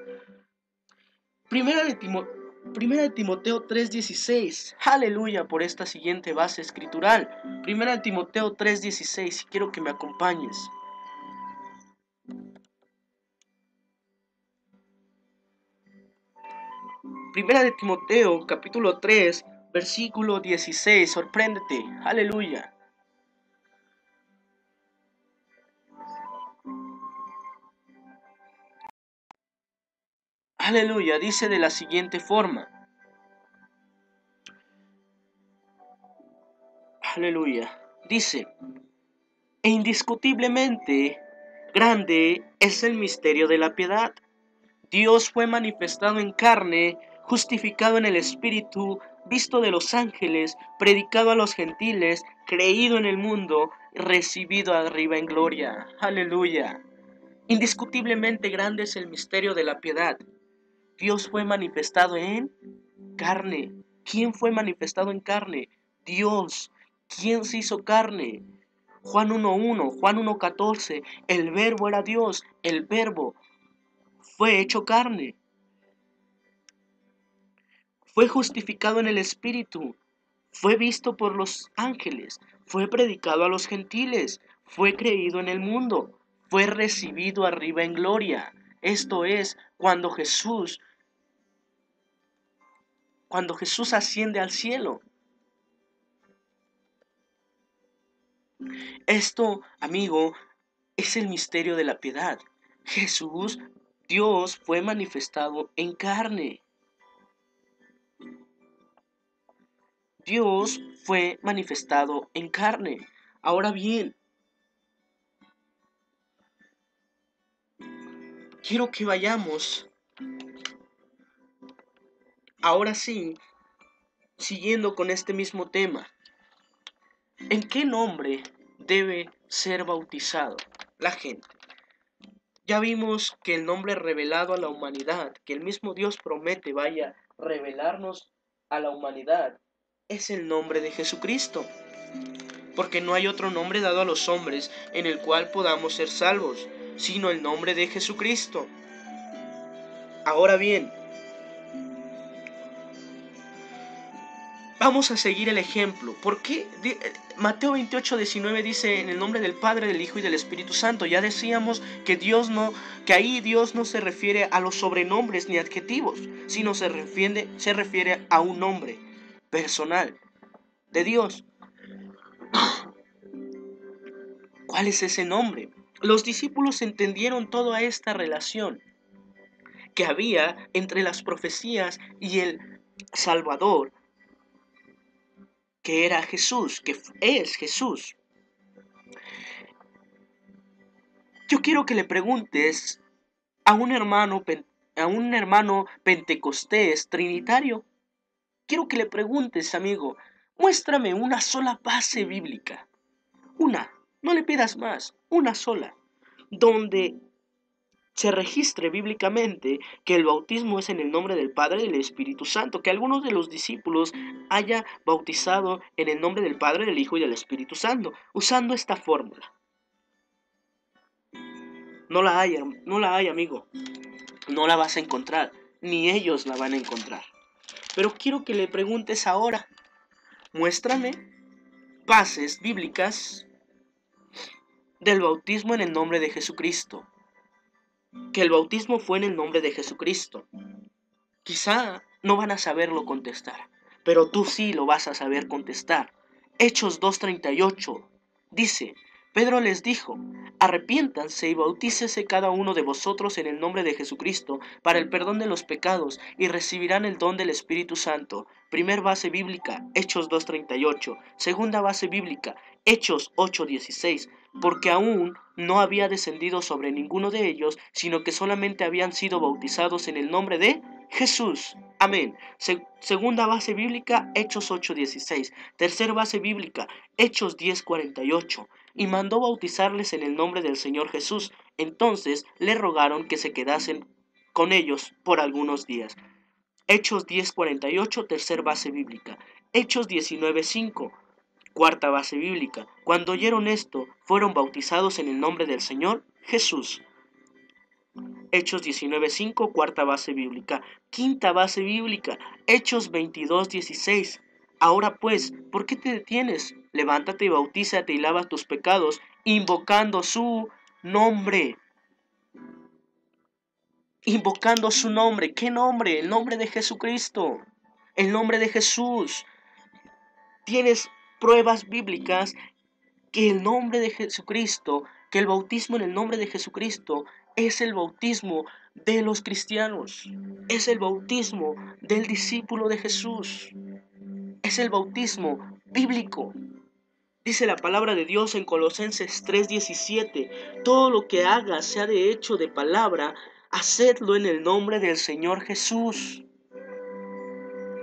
Primera de Timoteo 3:16. Aleluya por esta siguiente base escritural. Primera de Timoteo 3:16. Quiero que me acompañes. Primera de Timoteo, capítulo 3, versículo 16. Sorpréndete. Aleluya. Aleluya. Dice de la siguiente forma. Aleluya. Dice, e indiscutiblemente grande es el misterio de la piedad. Dios fue manifestado en carne, justificado en el Espíritu, visto de los ángeles, predicado a los gentiles, creído en el mundo, recibido arriba en gloria. Aleluya. Indiscutiblemente grande es el misterio de la piedad. Dios fue manifestado en carne. ¿Quién fue manifestado en carne? Dios. ¿Quién se hizo carne? Juan 1:1, Juan 1:14. El verbo era Dios, el verbo fue hecho carne. Fue justificado en el Espíritu, fue visto por los ángeles, fue predicado a los gentiles, fue creído en el mundo, fue recibido arriba en gloria. Esto es, cuando Jesús asciende al cielo. Esto, amigo, es el misterio de la piedad. Jesús, Dios, fue manifestado en carne. Dios fue manifestado en carne. Ahora bien, quiero que vayamos, ahora sí, siguiendo con este mismo tema. ¿En qué nombre debe ser bautizado la gente? Ya vimos que el nombre revelado a la humanidad, que el mismo Dios promete vaya a revelarnos a la humanidad, es el nombre de Jesucristo. Porque no hay otro nombre dado a los hombres en el cual podamos ser salvos, sino el nombre de Jesucristo. Ahora bien, vamos a seguir el ejemplo. ¿Por qué? Mateo 28:19 dice en el nombre del Padre, del Hijo y del Espíritu Santo. Ya decíamos que que ahí Dios no se refiere a los sobrenombres ni adjetivos, sino se refiere a un nombre personal de Dios. ¿Cuál es ese nombre? Los discípulos entendieron toda esta relación que había entre las profecías y el Salvador, que era Jesús, que es Jesús. Yo quiero que le preguntes a un hermano, pentecostés trinitario. Quiero que le preguntes, amigo, muéstrame una sola base bíblica. Una, no le pidas más, una sola, donde se registre bíblicamente que el bautismo es en el nombre del Padre y del Espíritu Santo, que algunos de los discípulos haya bautizado en el nombre del Padre, del Hijo y del Espíritu Santo, usando esta fórmula. No la hay, amigo. No la vas a encontrar, ni ellos la van a encontrar. Pero quiero que le preguntes ahora, muéstrame bases bíblicas del bautismo en el nombre de Jesucristo. Que el bautismo fue en el nombre de Jesucristo. Quizá no van a saberlo contestar, pero tú sí lo vas a saber contestar. Hechos 2:38 dice: Pedro les dijo: arrepiéntanse y bautícese cada uno de vosotros en el nombre de Jesucristo para el perdón de los pecados y recibirán el don del Espíritu Santo. Primer base bíblica, Hechos 2:38. Segunda base bíblica, Hechos 8:16. Porque aún no había descendido sobre ninguno de ellos, sino que solamente habían sido bautizados en el nombre de Jesús. Amén. Segunda base bíblica, Hechos 8:16. Tercera base bíblica, Hechos 10:48. Y mandó bautizarles en el nombre del Señor Jesús. Entonces le rogaron que se quedasen con ellos por algunos días. Hechos 10:48, tercera base bíblica. Hechos 19:5. Cuarta base bíblica. Cuando oyeron esto, fueron bautizados en el nombre del Señor Jesús. Hechos 19:5, cuarta base bíblica. Quinta base bíblica, Hechos 22:16. Ahora pues, ¿por qué te detienes? Levántate y bautízate y lava tus pecados, invocando su nombre. Invocando su nombre. ¿Qué nombre? El nombre de Jesucristo. El nombre de Jesús. Tienes pruebas bíblicas que el nombre de Jesucristo, que el bautismo en el nombre de Jesucristo es el bautismo de los cristianos, es el bautismo del discípulo de Jesús, es el bautismo bíblico. Dice la palabra de Dios en Colosenses 3:17, todo lo que hagas, sea de hecho de palabra, hacedlo en el nombre del Señor Jesús.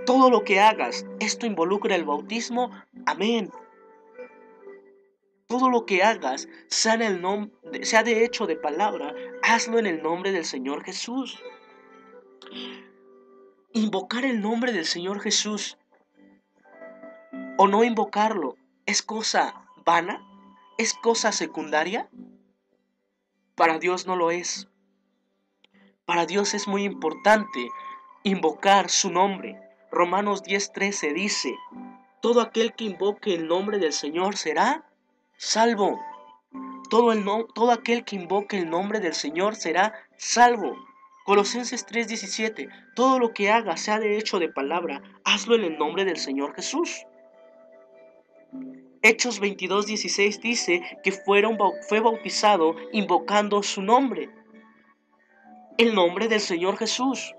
Todo lo que hagas, esto involucra el bautismo, amén. Todo lo que hagas, sea de hecho de palabra, hazlo en el nombre del Señor Jesús. Invocar el nombre del Señor Jesús o no invocarlo, ¿es cosa vana? ¿Es cosa secundaria? Para Dios no lo es. Para Dios es muy importante invocar su nombre. Romanos 10:13 dice: todo aquel que invoque el nombre del Señor será salvo. todo aquel que invoque el nombre del Señor será salvo. Colosenses 3:17, todo lo que hagas, sea de hecho o de palabra, hazlo en el nombre del Señor Jesús. Hechos 22:16 dice que fue bautizado invocando su nombre, el nombre del Señor Jesús.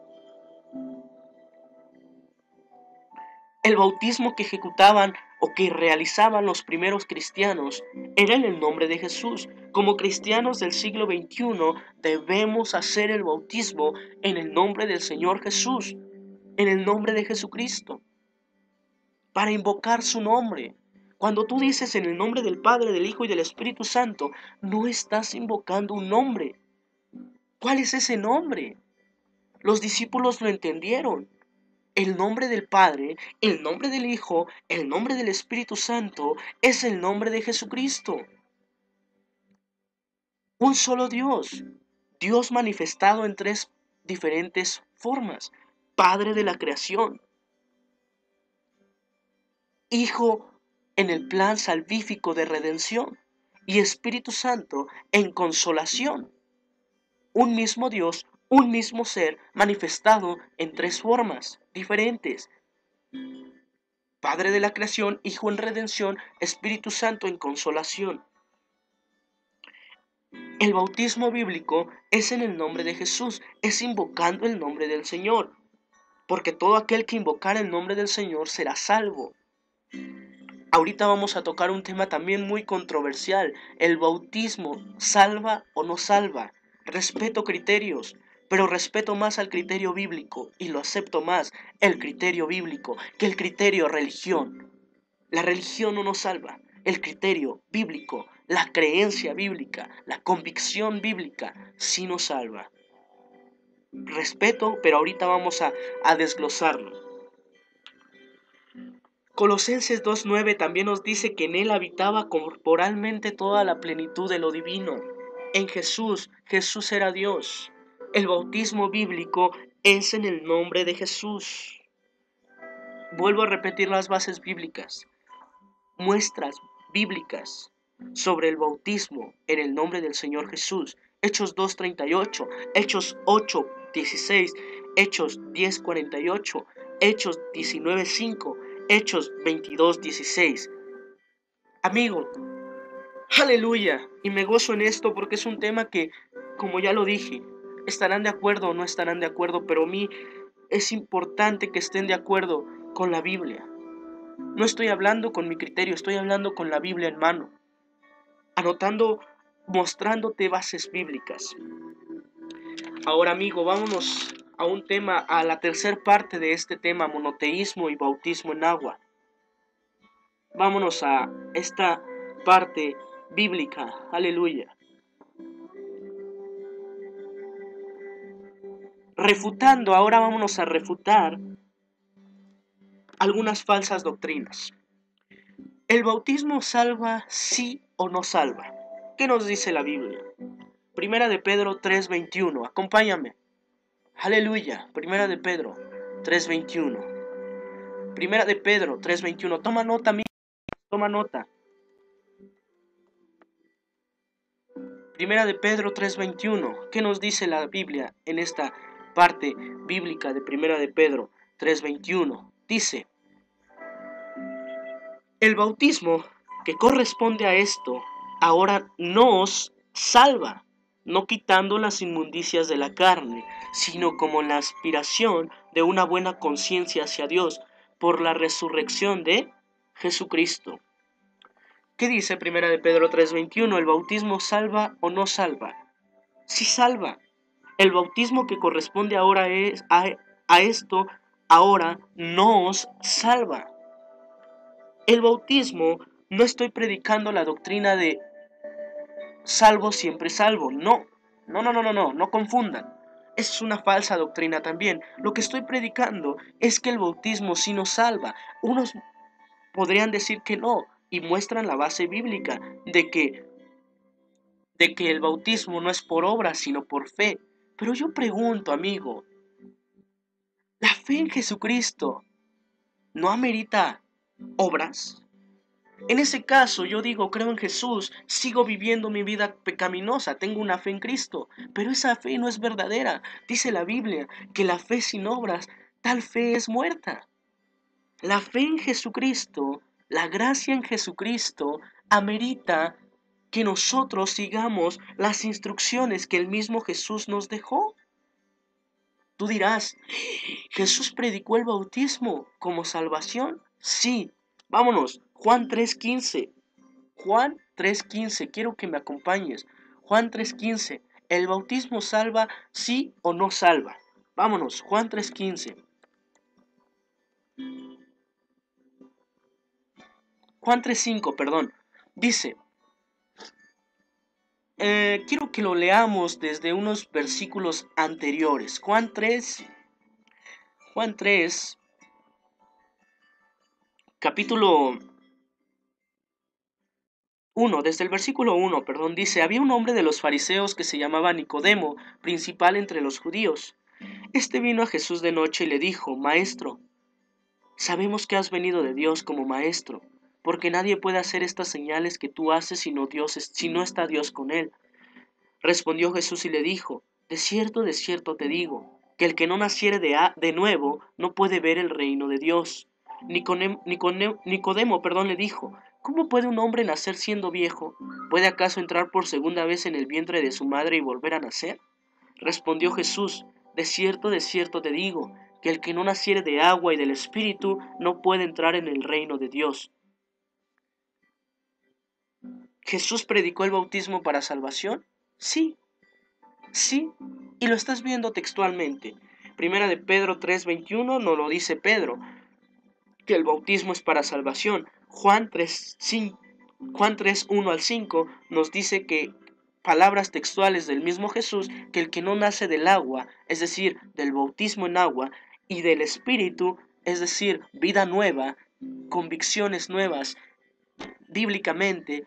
El bautismo que ejecutaban o que realizaban los primeros cristianos era en el nombre de Jesús. Como cristianos del siglo XXI debemos hacer el bautismo en el nombre del Señor Jesús, en el nombre de Jesucristo, para invocar su nombre. Cuando tú dices en el nombre del Padre, del Hijo y del Espíritu Santo, no estás invocando un nombre. ¿Cuál es ese nombre? Los discípulos lo entendieron. El nombre del Padre, el nombre del Hijo, el nombre del Espíritu Santo es el nombre de Jesucristo. Un solo Dios, Dios manifestado en tres diferentes formas. Padre de la creación, Hijo en el plan salvífico de redención y Espíritu Santo en consolación. Un mismo Dios, un mismo ser manifestado en tres formas diferentes. Padre de la creación, Hijo en redención, Espíritu Santo en consolación. El bautismo bíblico es en el nombre de Jesús, es invocando el nombre del Señor, porque todo aquel que invocar el nombre del Señor será salvo. Ahorita vamos a tocar un tema también muy controversial. ¿El bautismo salva o no salva? Respeto criterios, pero respeto más al criterio bíblico y lo acepto más el criterio bíblico que el criterio religión. La religión no nos salva. El criterio bíblico, la creencia bíblica, la convicción bíblica sí nos salva. Respeto, pero ahorita vamos a desglosarlo. Colosenses 2:9 también nos dice que en él habitaba corporalmente toda la plenitud de lo divino. En Jesús, Jesús era Dios. El bautismo bíblico es en el nombre de Jesús. Vuelvo a repetir las bases bíblicas. Muestras bíblicas sobre el bautismo en el nombre del Señor Jesús. Hechos 2:38, Hechos 8:16, Hechos 10:48, Hechos 19:5, Hechos 22:16. Amigo, aleluya, y me gozo en esto porque es un tema que, como ya lo dije, estarán de acuerdo o no estarán de acuerdo, pero a mí es importante que estén de acuerdo con la Biblia. No estoy hablando con mi criterio, estoy hablando con la Biblia en mano, anotando, mostrándote bases bíblicas. Ahora, amigo, vámonos a un tema, a la tercera parte de este tema, monoteísmo y bautismo en agua. Vámonos a esta parte bíblica, aleluya. Refutando, ahora vámonos a refutar algunas falsas doctrinas. ¿El bautismo salva sí o no salva? ¿Qué nos dice la Biblia? Primera de Pedro 3:21, acompáñame. Aleluya, Primera de Pedro 3:21. Primera de Pedro 3:21, toma nota, amigo, toma nota. Primera de Pedro 3:21, ¿qué nos dice la Biblia en esta parte bíblica de Primera de Pedro 3:21? Dice: el bautismo que corresponde a esto ahora nos salva, no quitando las inmundicias de la carne, sino como la aspiración de una buena conciencia hacia Dios por la resurrección de Jesucristo. ¿Qué dice Primera de Pedro 3:21? ¿El bautismo salva o no salva? Sí salva. El bautismo que corresponde ahora a esto ahora nos salva. El bautismo, no estoy predicando la doctrina de salvo siempre salvo, no confundan. Es una falsa doctrina también. Lo que estoy predicando es que el bautismo sí nos salva. Unos podrían decir que no y muestran la base bíblica de que el bautismo no es por obra sino por fe. Pero yo pregunto, amigo, ¿la fe en Jesucristo no amerita obras? En ese caso yo digo, creo en Jesús, sigo viviendo mi vida pecaminosa, tengo una fe en Cristo, pero esa fe no es verdadera. Dice la Biblia que la fe sin obras, tal fe es muerta. La fe en Jesucristo, la gracia en Jesucristo, amerita que nosotros sigamos las instrucciones que el mismo Jesús nos dejó. Tú dirás, ¿Jesús predicó el bautismo como salvación? Sí. Vámonos, Juan 3:15. Juan 3:15, quiero que me acompañes. Juan 3:15, ¿el bautismo salva, sí o no salva? Vámonos, Juan 3:15. Juan 3:5, perdón. Dice, quiero que lo leamos desde unos versículos anteriores. Juan 3, capítulo 1, desde el versículo 1, perdón, dice, había un hombre de los fariseos que se llamaba Nicodemo, principal entre los judíos. Este vino a Jesús de noche y le dijo, Maestro, sabemos que has venido de Dios como maestro, porque nadie puede hacer estas señales que tú haces si no está Dios con él. Respondió Jesús y le dijo, de cierto te digo, que el que no naciere de nuevo no puede ver el reino de Dios. Nicodemo, le dijo, ¿cómo puede un hombre nacer siendo viejo? ¿Puede acaso entrar por segunda vez en el vientre de su madre y volver a nacer? Respondió Jesús, de cierto te digo, que el que no naciere de agua y del Espíritu no puede entrar en el reino de Dios. ¿Jesús predicó el bautismo para salvación? Sí, sí, y lo estás viendo textualmente. Primera de Pedro 3:21 nos lo dice Pedro, que el bautismo es para salvación. Juan 3:1 al 5 nos dice que palabras textuales del mismo Jesús, que el que no nace del agua, es decir, del bautismo en agua, y del Espíritu, es decir, vida nueva, convicciones nuevas, bíblicamente,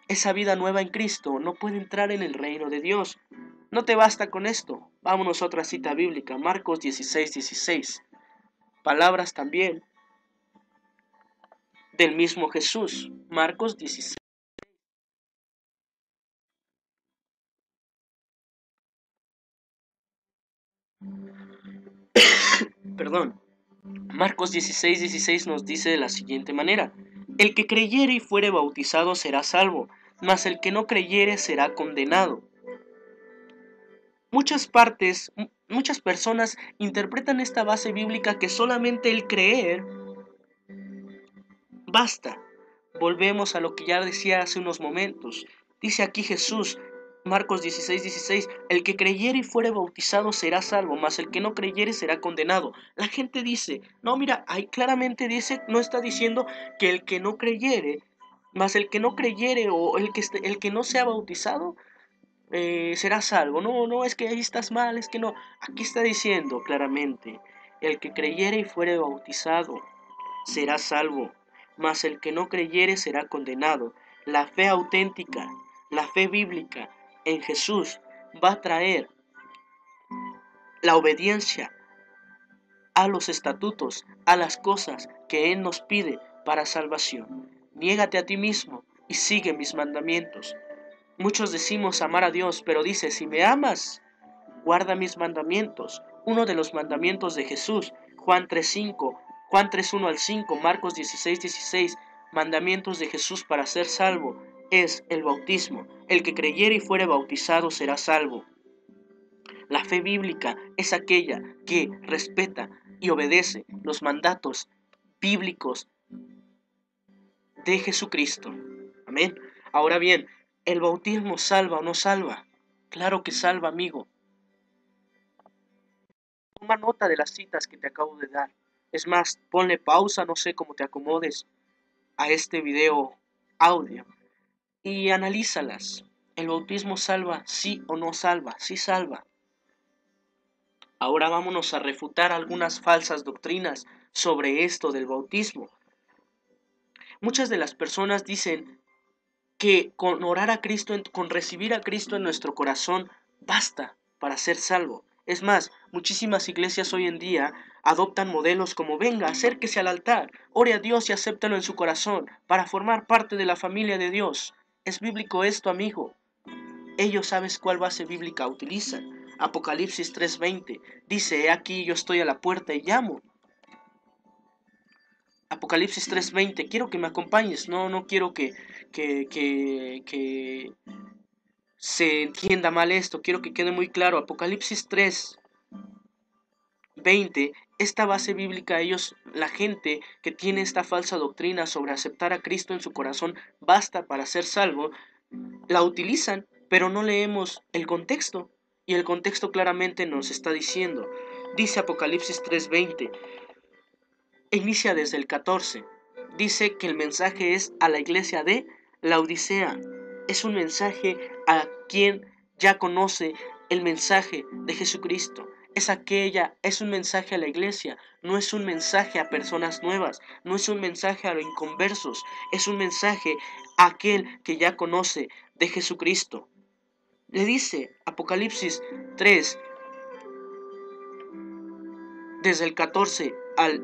esa vida nueva en Cristo no puede entrar en el reino de Dios. No te basta con esto. Vámonos a otra cita bíblica, Marcos 16:16. Palabras también del mismo Jesús, Marcos 16. Perdón. Marcos 16:16 nos dice de la siguiente manera: el que creyere y fuere bautizado será salvo, mas el que no creyere será condenado. Muchas personas interpretan esta base bíblica que solamente el creer basta. Volvemos a lo que ya decía hace unos momentos. Dice aquí Jesús, Marcos 16:16, el que creyere y fuere bautizado será salvo, mas el que no creyere será condenado. La gente dice, no, mira, ahí claramente dice, no está diciendo que el que no creyere, mas el que no creyere o el que no sea bautizado será salvo. No, no, es que ahí estás mal, es que no. Aquí está diciendo claramente, el que creyere y fuere bautizado será salvo, mas el que no creyere será condenado. La fe auténtica, la fe bíblica en Jesús va a traer la obediencia a los estatutos, a las cosas que Él nos pide para salvación. Niégate a ti mismo y sigue mis mandamientos. Muchos decimos amar a Dios, pero dice, si me amas, guarda mis mandamientos. Uno de los mandamientos de Jesús, Juan 3:5, Juan 3:1 al 5, Marcos 16:16, mandamientos de Jesús para ser salvo, es el bautismo. El que creyere y fuere bautizado será salvo. La fe bíblica es aquella que respeta y obedece los mandatos bíblicos de Jesucristo. Amén. Ahora bien, ¿el bautismo salva o no salva? Claro que salva, amigo. Toma nota de las citas que te acabo de dar. Es más, ponle pausa, no sé cómo te acomodes a este video audio y analízalas. ¿El bautismo salva, sí o no salva? Sí salva. Ahora vámonos a refutar algunas falsas doctrinas sobre esto del bautismo. Muchas de las personas dicen que con orar a Cristo, con recibir a Cristo en nuestro corazón, basta para ser salvo. Es más, muchísimas iglesias hoy en día adoptan modelos como venga, acérquese al altar, ore a Dios y acéptalo en su corazón para formar parte de la familia de Dios. ¿Es bíblico esto, amigo? Ellos sabes cuál base bíblica utilizan. Apocalipsis 3:20 dice, he aquí yo estoy a la puerta y llamo. Apocalipsis 3:20, quiero que me acompañes, no quiero que se entienda mal esto, quiero que quede muy claro. Apocalipsis 3:20, esta base bíblica, ellos, la gente que tiene esta falsa doctrina sobre aceptar a Cristo en su corazón basta para ser salvo, la utilizan, pero no leemos el contexto. Y el contexto claramente nos está diciendo, dice Apocalipsis 3:20, inicia desde el 14. Dice que el mensaje es a la iglesia de Laodicea. Es un mensaje a quien ya conoce el mensaje de Jesucristo. Es un mensaje a la iglesia, no es un mensaje a personas nuevas, no es un mensaje a los inconversos, es un mensaje a aquel que ya conoce de Jesucristo. Le dice Apocalipsis 3, desde el 14 al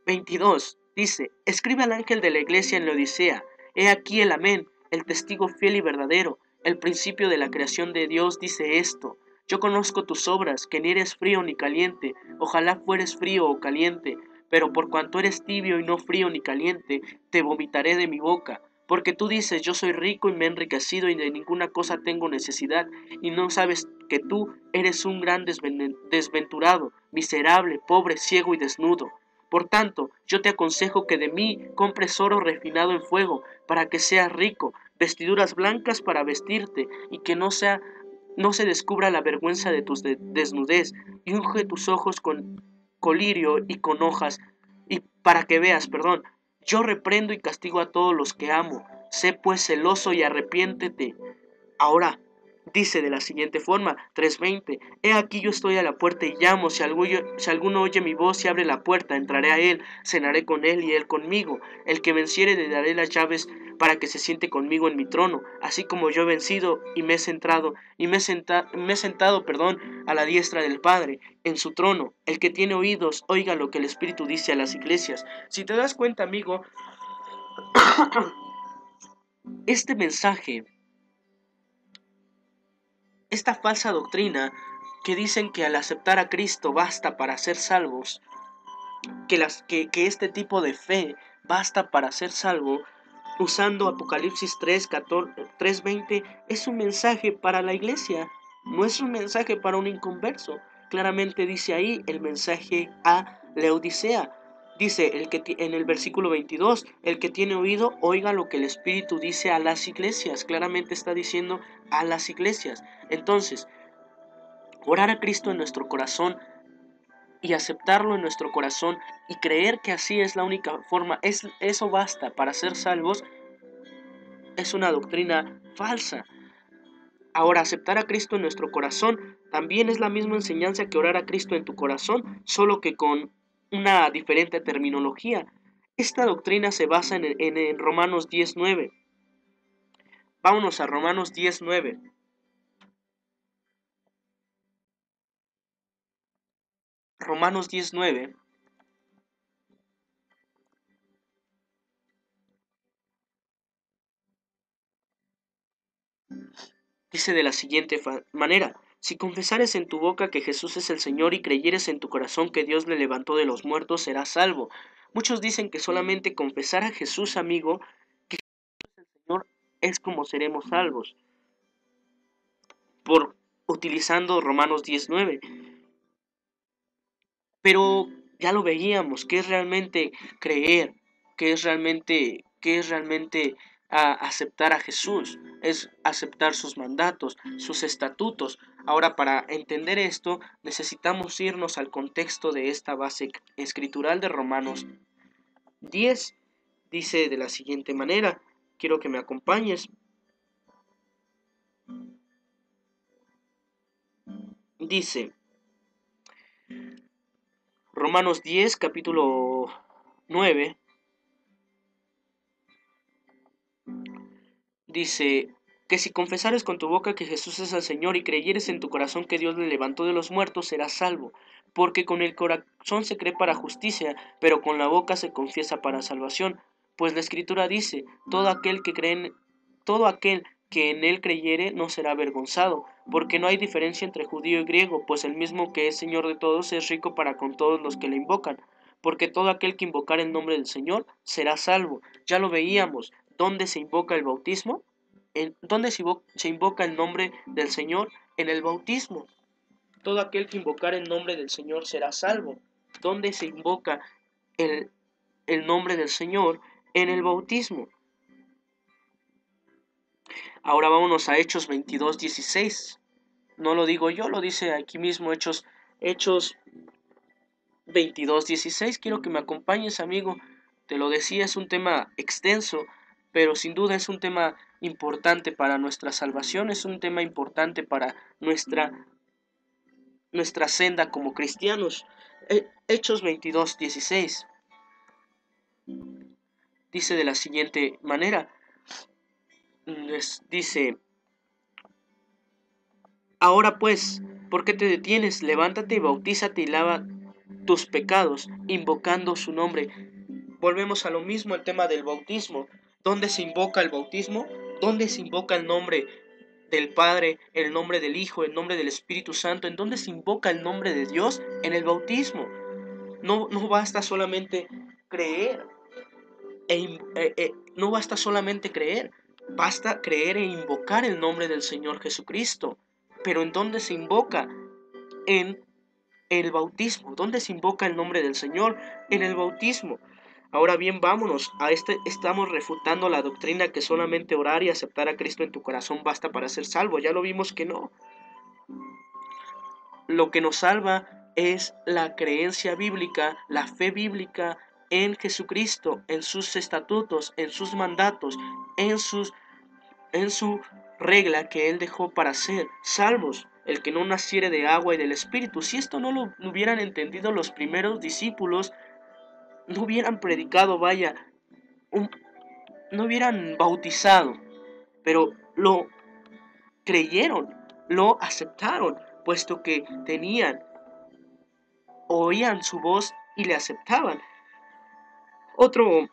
22, dice, escribe al ángel de la iglesia en la Odisea, he aquí el amén, el testigo fiel y verdadero, el principio de la creación de Dios dice esto, yo conozco tus obras, que ni eres frío ni caliente, ojalá fueres frío o caliente, pero por cuanto eres tibio y no frío ni caliente, te vomitaré de mi boca, porque tú dices, yo soy rico y me he enriquecido y de ninguna cosa tengo necesidad, y no sabes que tú eres un gran desventurado, miserable, pobre, ciego y desnudo. Por tanto, yo te aconsejo que de mí compres oro refinado en fuego, para que seas rico, vestiduras blancas para vestirte, y que no se descubra la vergüenza de tu desnudez, y unge tus ojos con colirio y con hojas, y para que veas, perdón, yo reprendo y castigo a todos los que amo. Sé pues celoso y arrepiéntete. Ahora, dice de la siguiente forma, 3:20, he aquí yo estoy a la puerta y llamo, si alguno oye mi voz y abre la puerta, entraré a él, cenaré con él y él conmigo, el que venciere le daré las llaves para que se siente conmigo en mi trono, así como yo he vencido y me he sentado, a la diestra del Padre, en su trono. El que tiene oídos, oiga lo que el Espíritu dice a las iglesias. Si te das cuenta, amigo, este mensaje, esta falsa doctrina que dicen que al aceptar a Cristo basta para ser salvos, que este tipo de fe basta para ser salvo, usando Apocalipsis 3:20, es un mensaje para la iglesia, no es un mensaje para un inconverso. Claramente dice ahí el mensaje a Laodicea. Dice en el versículo 22, el que tiene oído, oiga lo que el Espíritu dice a las iglesias. Claramente está diciendo a las iglesias. Entonces, orar a Cristo en nuestro corazón y aceptarlo en nuestro corazón y creer que así es la única forma, eso basta para ser salvos, es una doctrina falsa. Ahora, aceptar a Cristo en nuestro corazón también es la misma enseñanza que orar a Cristo en tu corazón, solo que con una diferente terminología. Esta doctrina se basa en Romanos 10:9. Vámonos a Romanos 10:9. Romanos 10:9 dice de la siguiente manera, si confesares en tu boca que Jesús es el Señor y creyeres en tu corazón que Dios le levantó de los muertos, serás salvo. Muchos dicen que solamente confesar a Jesús, amigo, Señor, es como seremos salvos, por utilizando Romanos 10:9. Pero ya lo veíamos, ¿qué es realmente creer? ¿Qué es realmente aceptar a Jesús? Es aceptar sus mandatos, sus estatutos. Ahora, para entender esto, necesitamos irnos al contexto de esta base escritural de Romanos 10. Dice de la siguiente manera, quiero que me acompañes. Dice, Romanos 10, capítulo 9, dice, que si confesares con tu boca que Jesús es el Señor y creyeres en tu corazón que Dios le levantó de los muertos, serás salvo. Porque con el corazón se cree para justicia, pero con la boca se confiesa para salvación. Pues la Escritura dice, todo aquel que en él creyere no será avergonzado, porque no hay diferencia entre judío y griego, pues el mismo que es Señor de todos es rico para con todos los que le invocan. Porque todo aquel que invocar el nombre del Señor será salvo. Ya lo veíamos. ¿Dónde se invoca el bautismo? ¿Dónde se invoca el nombre del Señor? En el bautismo. Todo aquel que invocar el nombre del Señor será salvo. ¿Dónde se invoca el, el nombre del Señor? En el bautismo. Ahora vámonos a Hechos 22:16. No lo digo yo, lo dice aquí mismo Hechos 22:16. Quiero que me acompañes, amigo. Te lo decía, es un tema extenso, pero sin duda es un tema importante para nuestra salvación, es un tema importante para nuestra senda como cristianos. Hechos 22:16 dice de la siguiente manera, dice, ahora pues, ¿por qué te detienes? Levántate y bautízate y lava tus pecados, invocando su nombre. Volvemos a lo mismo, el tema del bautismo. ¿Dónde se invoca el bautismo? ¿Dónde se invoca el nombre del Padre, el nombre del Hijo, el nombre del Espíritu Santo? ¿En dónde se invoca el nombre de Dios? En el bautismo. No basta solamente creer, no basta solamente creer, basta creer e invocar el nombre del Señor Jesucristo. Pero ¿en dónde se invoca? En el bautismo. ¿Dónde se invoca el nombre del Señor? En el bautismo. Ahora bien, vámonos. Estamos refutando la doctrina que solamente orar y aceptar a Cristo en tu corazón basta para ser salvo. Ya lo vimos que no. Lo que nos salva es la creencia bíblica, la fe bíblica en Jesucristo, en sus estatutos, en sus mandatos, en su regla que Él dejó para ser salvos. El que no naciere de agua y del Espíritu. Si esto no lo hubieran entendido los primeros discípulos, no hubieran predicado, vaya, no hubieran bautizado, pero lo creyeron, lo aceptaron, puesto que oían su voz y le aceptaban. Otro,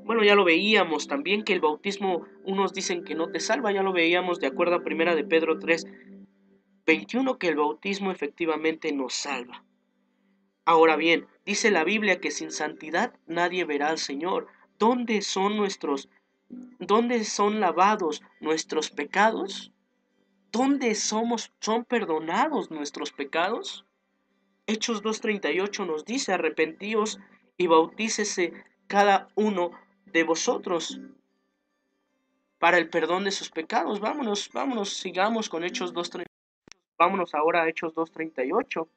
bueno, ya lo veíamos también que el bautismo, unos dicen que no te salva, ya lo veíamos de acuerdo a primera de Pedro 3:21, que el bautismo efectivamente nos salva. Ahora bien, dice la Biblia que sin santidad nadie verá al Señor. ¿Dónde son lavados nuestros pecados? ¿Dónde son perdonados nuestros pecados? Hechos 2:38 nos dice, arrepentíos y bautícese cada uno de vosotros para el perdón de sus pecados. Vámonos, sigamos con Hechos 2:38. Vámonos ahora a Hechos 2:38.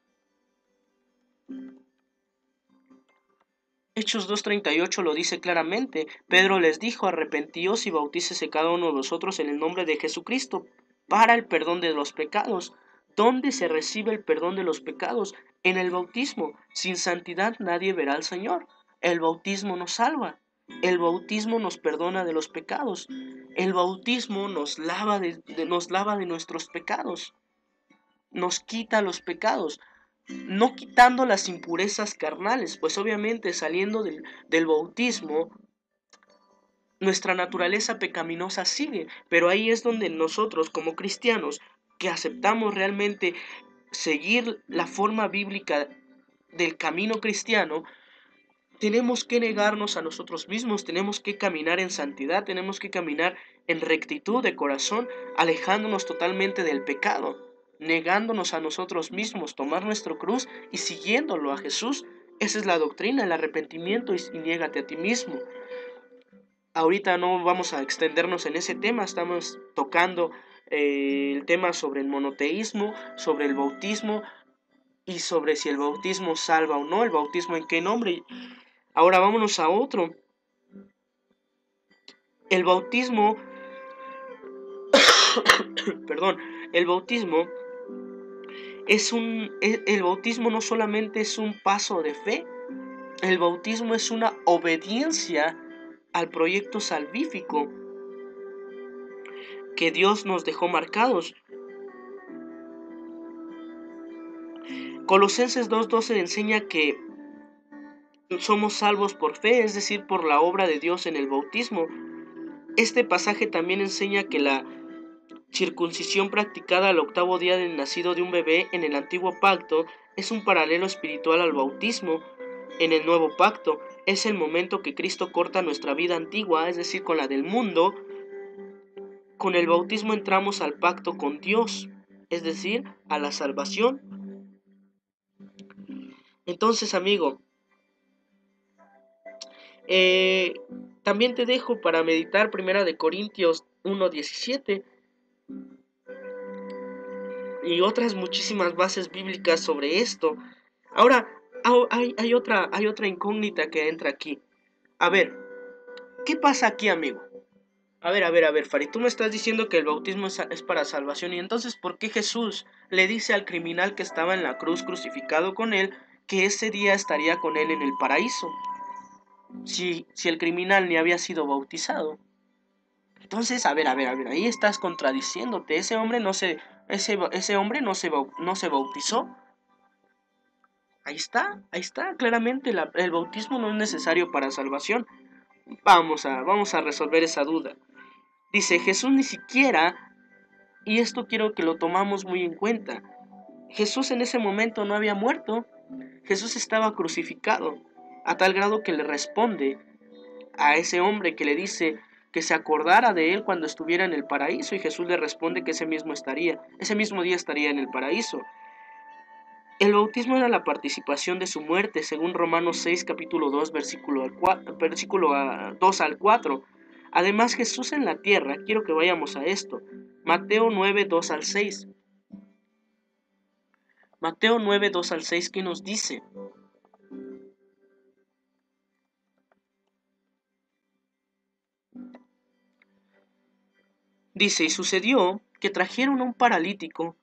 Hechos 2:38 lo dice claramente. Pedro les dijo, arrepentíos y bautícese cada uno de vosotros en el nombre de Jesucristo para el perdón de los pecados. ¿Dónde se recibe el perdón de los pecados? En el bautismo. Sin santidad nadie verá al Señor. El bautismo nos salva. El bautismo nos perdona de los pecados. El bautismo nos lava de nuestros pecados. Nos quita los pecados. No quitando las impurezas carnales, pues obviamente saliendo del bautismo, nuestra naturaleza pecaminosa sigue, pero ahí es donde nosotros como cristianos que aceptamos realmente seguir la forma bíblica del camino cristiano, tenemos que negarnos a nosotros mismos, tenemos que caminar en santidad, tenemos que caminar en rectitud de corazón, alejándonos totalmente del pecado, negándonos a nosotros mismos, tomar nuestro cruz y siguiéndolo a Jesús. Esa es la doctrina, el arrepentimiento y niégate a ti mismo. Ahorita no vamos a extendernos en ese tema, estamos tocando el tema sobre el monoteísmo, sobre el bautismo y sobre si el bautismo salva o no, el bautismo en qué nombre. Ahora vámonos a otro. El bautismo, perdón, el bautismo el bautismo no solamente es un paso de fe, el bautismo es una obediencia al proyecto salvífico que Dios nos dejó marcados. Colosenses 2:12 enseña que somos salvos por fe, es decir, por la obra de Dios en el bautismo. Este pasaje también enseña que la circuncisión practicada al octavo día del nacido de un bebé en el antiguo pacto es un paralelo espiritual al bautismo en el nuevo pacto. Es el momento que Cristo corta nuestra vida antigua, es decir, con la del mundo. Con el bautismo entramos al pacto con Dios, es decir, a la salvación. Entonces, amigo, eh, también te dejo para meditar Primera de Corintios 1:17 y otras muchísimas bases bíblicas sobre esto. Ahora, hay otra incógnita que entra aquí. A ver, ¿qué pasa aquí, amigo? A ver, Farid, tú me estás diciendo que el bautismo es para salvación, y entonces, ¿por qué Jesús le dice al criminal que estaba en la cruz crucificado con él que ese día estaría con él en el paraíso? Si el criminal ni había sido bautizado. Entonces, a ver, ahí estás contradiciéndote. Ese hombre no se bautizó. Ahí está, claramente el bautismo no es necesario para salvación. Vamos a resolver esa duda. Dice, Jesús ni siquiera, y esto quiero que lo tomamos muy en cuenta, Jesús en ese momento no había muerto, Jesús estaba crucificado, a tal grado que le responde a ese hombre que le dice que se acordara de él cuando estuviera en el paraíso, y Jesús le responde que ese mismo día estaría en el paraíso. El bautismo era la participación de su muerte, según Romanos 6, capítulo 2, versículo 2 al 4. Además, Jesús en la tierra, quiero que vayamos a esto, Mateo 9, 2 al 6. Mateo 9, 2 al 6, ¿qué nos dice? Dice, y sucedió que trajeron un paralítico,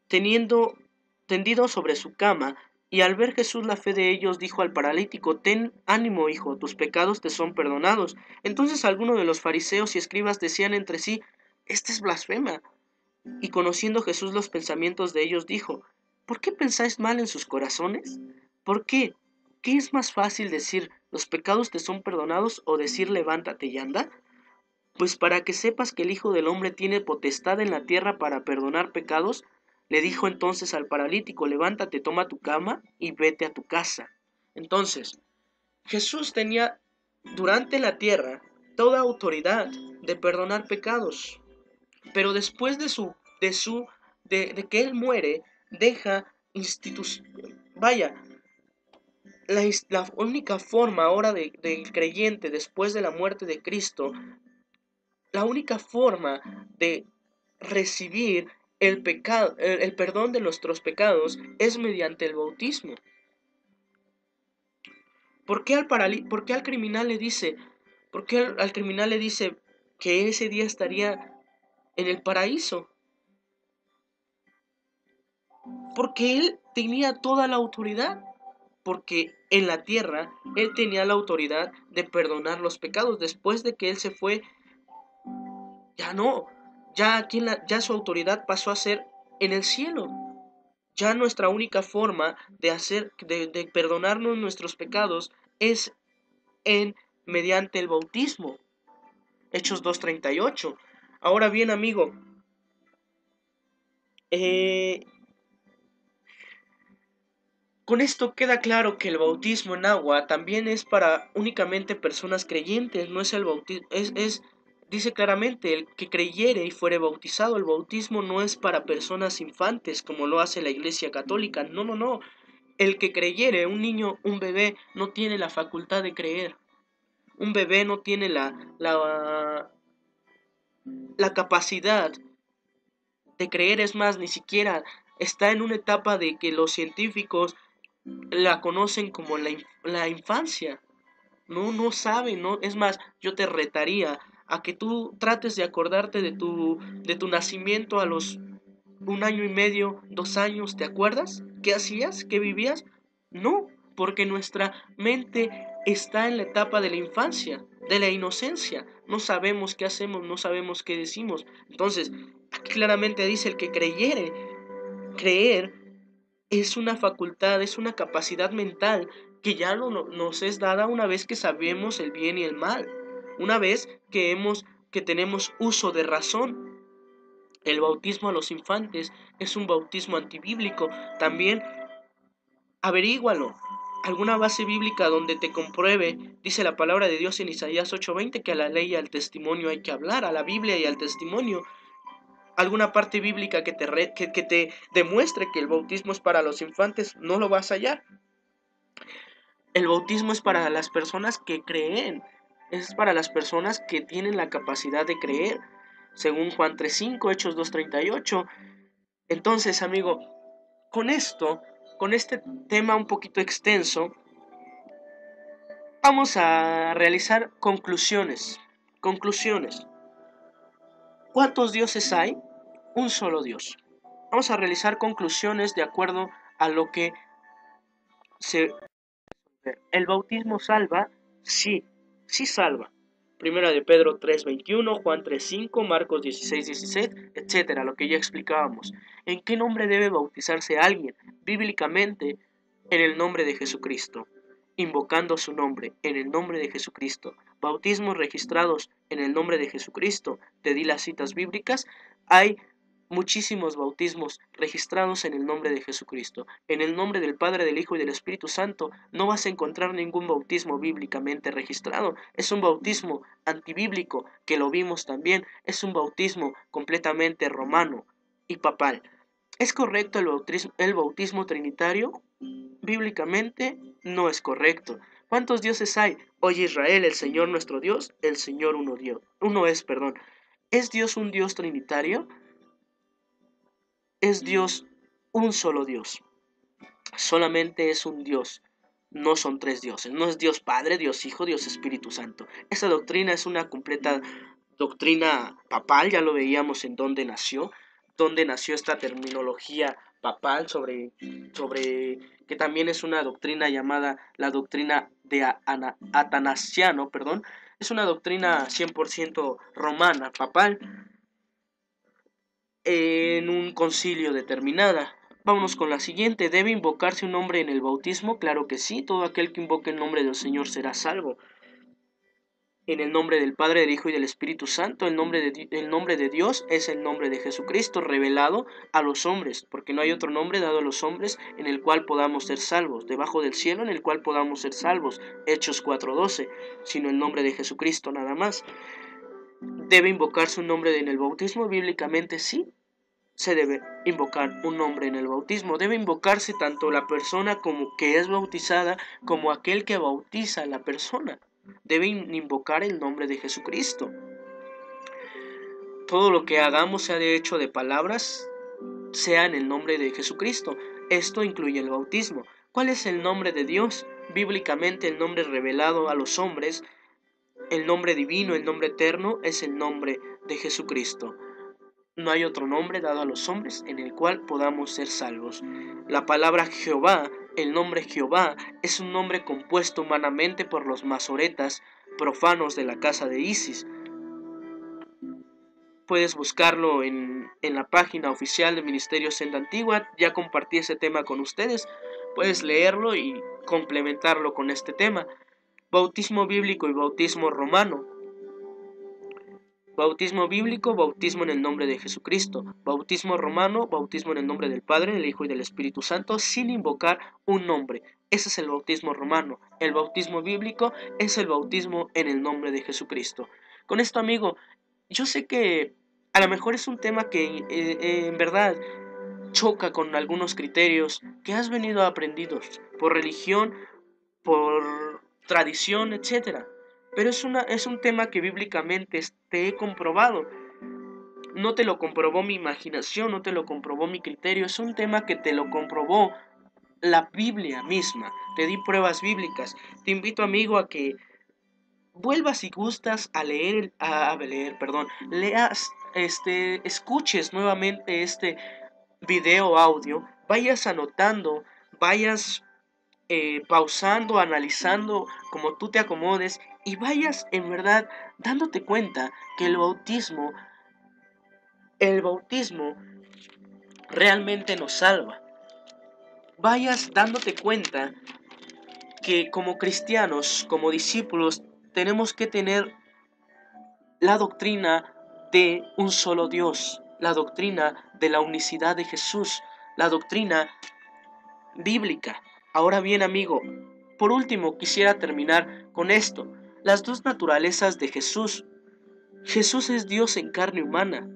teniendo tendido sobre su cama, y al ver Jesús la fe de ellos, dijo al paralítico, ten ánimo, hijo, tus pecados te son perdonados. Entonces algunos de los fariseos y escribas decían entre sí, este es blasfema. Y conociendo Jesús los pensamientos de ellos, dijo, ¿por qué pensáis mal en sus corazones? ¿Por qué? ¿Qué es más fácil decir, los pecados te son perdonados, o decir, levántate y anda? Pues para que sepas que el Hijo del Hombre tiene potestad en la tierra para perdonar pecados, le dijo entonces al paralítico, levántate, toma tu cama y vete a tu casa. Entonces, Jesús tenía durante la tierra toda autoridad de perdonar pecados, pero después de que él muere, deja vaya, la única forma ahora del creyente después de la muerte de Cristo, la única forma de recibir el perdón de nuestros pecados es mediante el bautismo. ¿Por qué al criminal le dice, por qué al criminal le dice que ese día estaría en el paraíso? Porque él tenía toda la autoridad. Porque en la tierra él tenía la autoridad de perdonar los pecados. Después de que él se fue, ya no, ya su autoridad pasó a ser en el cielo. Ya nuestra única forma de perdonarnos nuestros pecados es mediante el bautismo. Hechos 2:38. Ahora bien, amigo, eh, con esto queda claro que el bautismo en agua también es para únicamente personas creyentes, no es el bautismo, dice claramente, el que creyere y fuere bautizado. El bautismo no es para personas infantes como lo hace la Iglesia Católica, no, no, no. El que creyere, un niño, un bebé, no tiene la facultad de creer. Un bebé no tiene la capacidad de creer, es más, ni siquiera está en una etapa de que los científicos la conocen como la infancia. No, no saben, no, es más, yo te retaría a que tú trates de acordarte de tu nacimiento a los 1 año y medio, 2 años. ¿Te acuerdas? ¿Qué hacías? ¿Qué vivías? No, porque nuestra mente está en la etapa de la infancia, de la inocencia. No sabemos qué hacemos, no sabemos qué decimos. Entonces, aquí claramente dice el que creyere. Creer es una facultad, es una capacidad mental que ya nos es dada una vez que sabemos el bien y el mal, una vez que tenemos uso de razón. El bautismo a los infantes es un bautismo antibíblico. También averígualo. Alguna base bíblica donde te compruebe, dice la palabra de Dios en Isaías 8:20, que a la ley y al testimonio hay que hablar, a la Biblia y al testimonio. Alguna parte bíblica que te demuestre que el bautismo es para los infantes, no lo vas a hallar. El bautismo es para las personas que creen, es para las personas que tienen la capacidad de creer, según Juan 3:5, Hechos 2:38. Entonces, amigo, con esto, con este tema un poquito extenso, vamos a realizar conclusiones. Conclusiones. ¿Cuántos dioses hay? Un solo Dios. Vamos a realizar conclusiones de acuerdo a lo que se... ¿El bautismo salva? Sí, sí salva. Primera de Pedro 3:21, Juan 3:5, Marcos 16:16, etcétera, lo que ya explicábamos. ¿En qué nombre debe bautizarse alguien? Bíblicamente, en el nombre de Jesucristo, invocando su nombre, en el nombre de Jesucristo. Bautismos registrados en el nombre de Jesucristo. Te di las citas bíblicas. Hay muchísimos bautismos registrados en el nombre de Jesucristo. En el nombre del Padre, del Hijo y del Espíritu Santo no vas a encontrar ningún bautismo bíblicamente registrado. Es un bautismo antibíblico, que lo vimos también. Es un bautismo completamente romano y papal. ¿Es correcto el bautismo trinitario? Bíblicamente no es correcto. ¿Cuántos dioses hay? Oye Israel, el Señor nuestro Dios, el Señor uno es, perdón. ¿Es Dios un Dios trinitario? Es Dios un solo Dios. Solamente es un Dios. No son tres dioses. No es Dios Padre, Dios Hijo, Dios Espíritu Santo. Esa doctrina es una completa doctrina papal. Ya lo veíamos en dónde nació esta terminología papal sobre que también es una doctrina llamada la doctrina de Atanasiano, perdón. Es una doctrina 100% romana, papal, en un concilio determinada. Vámonos con la siguiente. ¿Debe invocarse un nombre en el bautismo? Claro que sí, todo aquel que invoque el nombre del Señor será salvo. En el nombre del Padre, del Hijo y del Espíritu Santo, el nombre de Dios es el nombre de Jesucristo revelado a los hombres, porque no hay otro nombre dado a los hombres en el cual podamos ser salvos, debajo del cielo en el cual podamos ser salvos, Hechos 4:12, sino el nombre de Jesucristo nada más. ¿Debe invocarse un nombre en el bautismo? Bíblicamente sí, se debe invocar un nombre en el bautismo. Debe invocarse tanto la persona como que es bautizada como aquel que bautiza a la persona. Debe invocar el nombre de Jesucristo. Todo lo que hagamos, sea de hecho de palabras, sea en el nombre de Jesucristo. Esto incluye el bautismo. ¿Cuál es el nombre de Dios? Bíblicamente el nombre revelado a los hombres, el nombre divino, el nombre eterno, es el nombre de Jesucristo. No hay otro nombre dado a los hombres en el cual podamos ser salvos. La palabra Jehová, el nombre Jehová, es un nombre compuesto humanamente por los masoretas profanos de la casa de Isis. Puedes buscarlo en la página oficial del Ministerio Senda Antigua. Ya compartí ese tema con ustedes. Puedes leerlo y complementarlo con este tema. Bautismo bíblico y bautismo romano. Bautismo bíblico, bautismo en el nombre de Jesucristo. Bautismo romano, bautismo en el nombre del Padre, del Hijo y del Espíritu Santo, sin invocar un nombre. Ese es el bautismo romano. El bautismo bíblico es el bautismo en el nombre de Jesucristo. Con esto, amigo, yo sé que a lo mejor es un tema que en verdad choca con algunos criterios que has venido aprendidos por religión, por tradición, etcétera. Pero es un tema que bíblicamente te he comprobado. No te lo comprobó mi imaginación, no te lo comprobó mi criterio. Es un tema que te lo comprobó la Biblia misma. Te di pruebas bíblicas. Te invito, amigo, a que vuelvas si gustas leas, escuches nuevamente este video audio, vayas anotando, vayas pausando, analizando, como tú te acomodes, y vayas en verdad dándote cuenta que el bautismo realmente nos salva. Vayas dándote cuenta que como cristianos, como discípulos, tenemos que tener la doctrina de un solo Dios, la doctrina de la unicidad de Jesús, la doctrina bíblica. Ahora bien, amigo, por último quisiera terminar con esto. Las dos naturalezas de Jesús. Jesús es Dios en carne humana,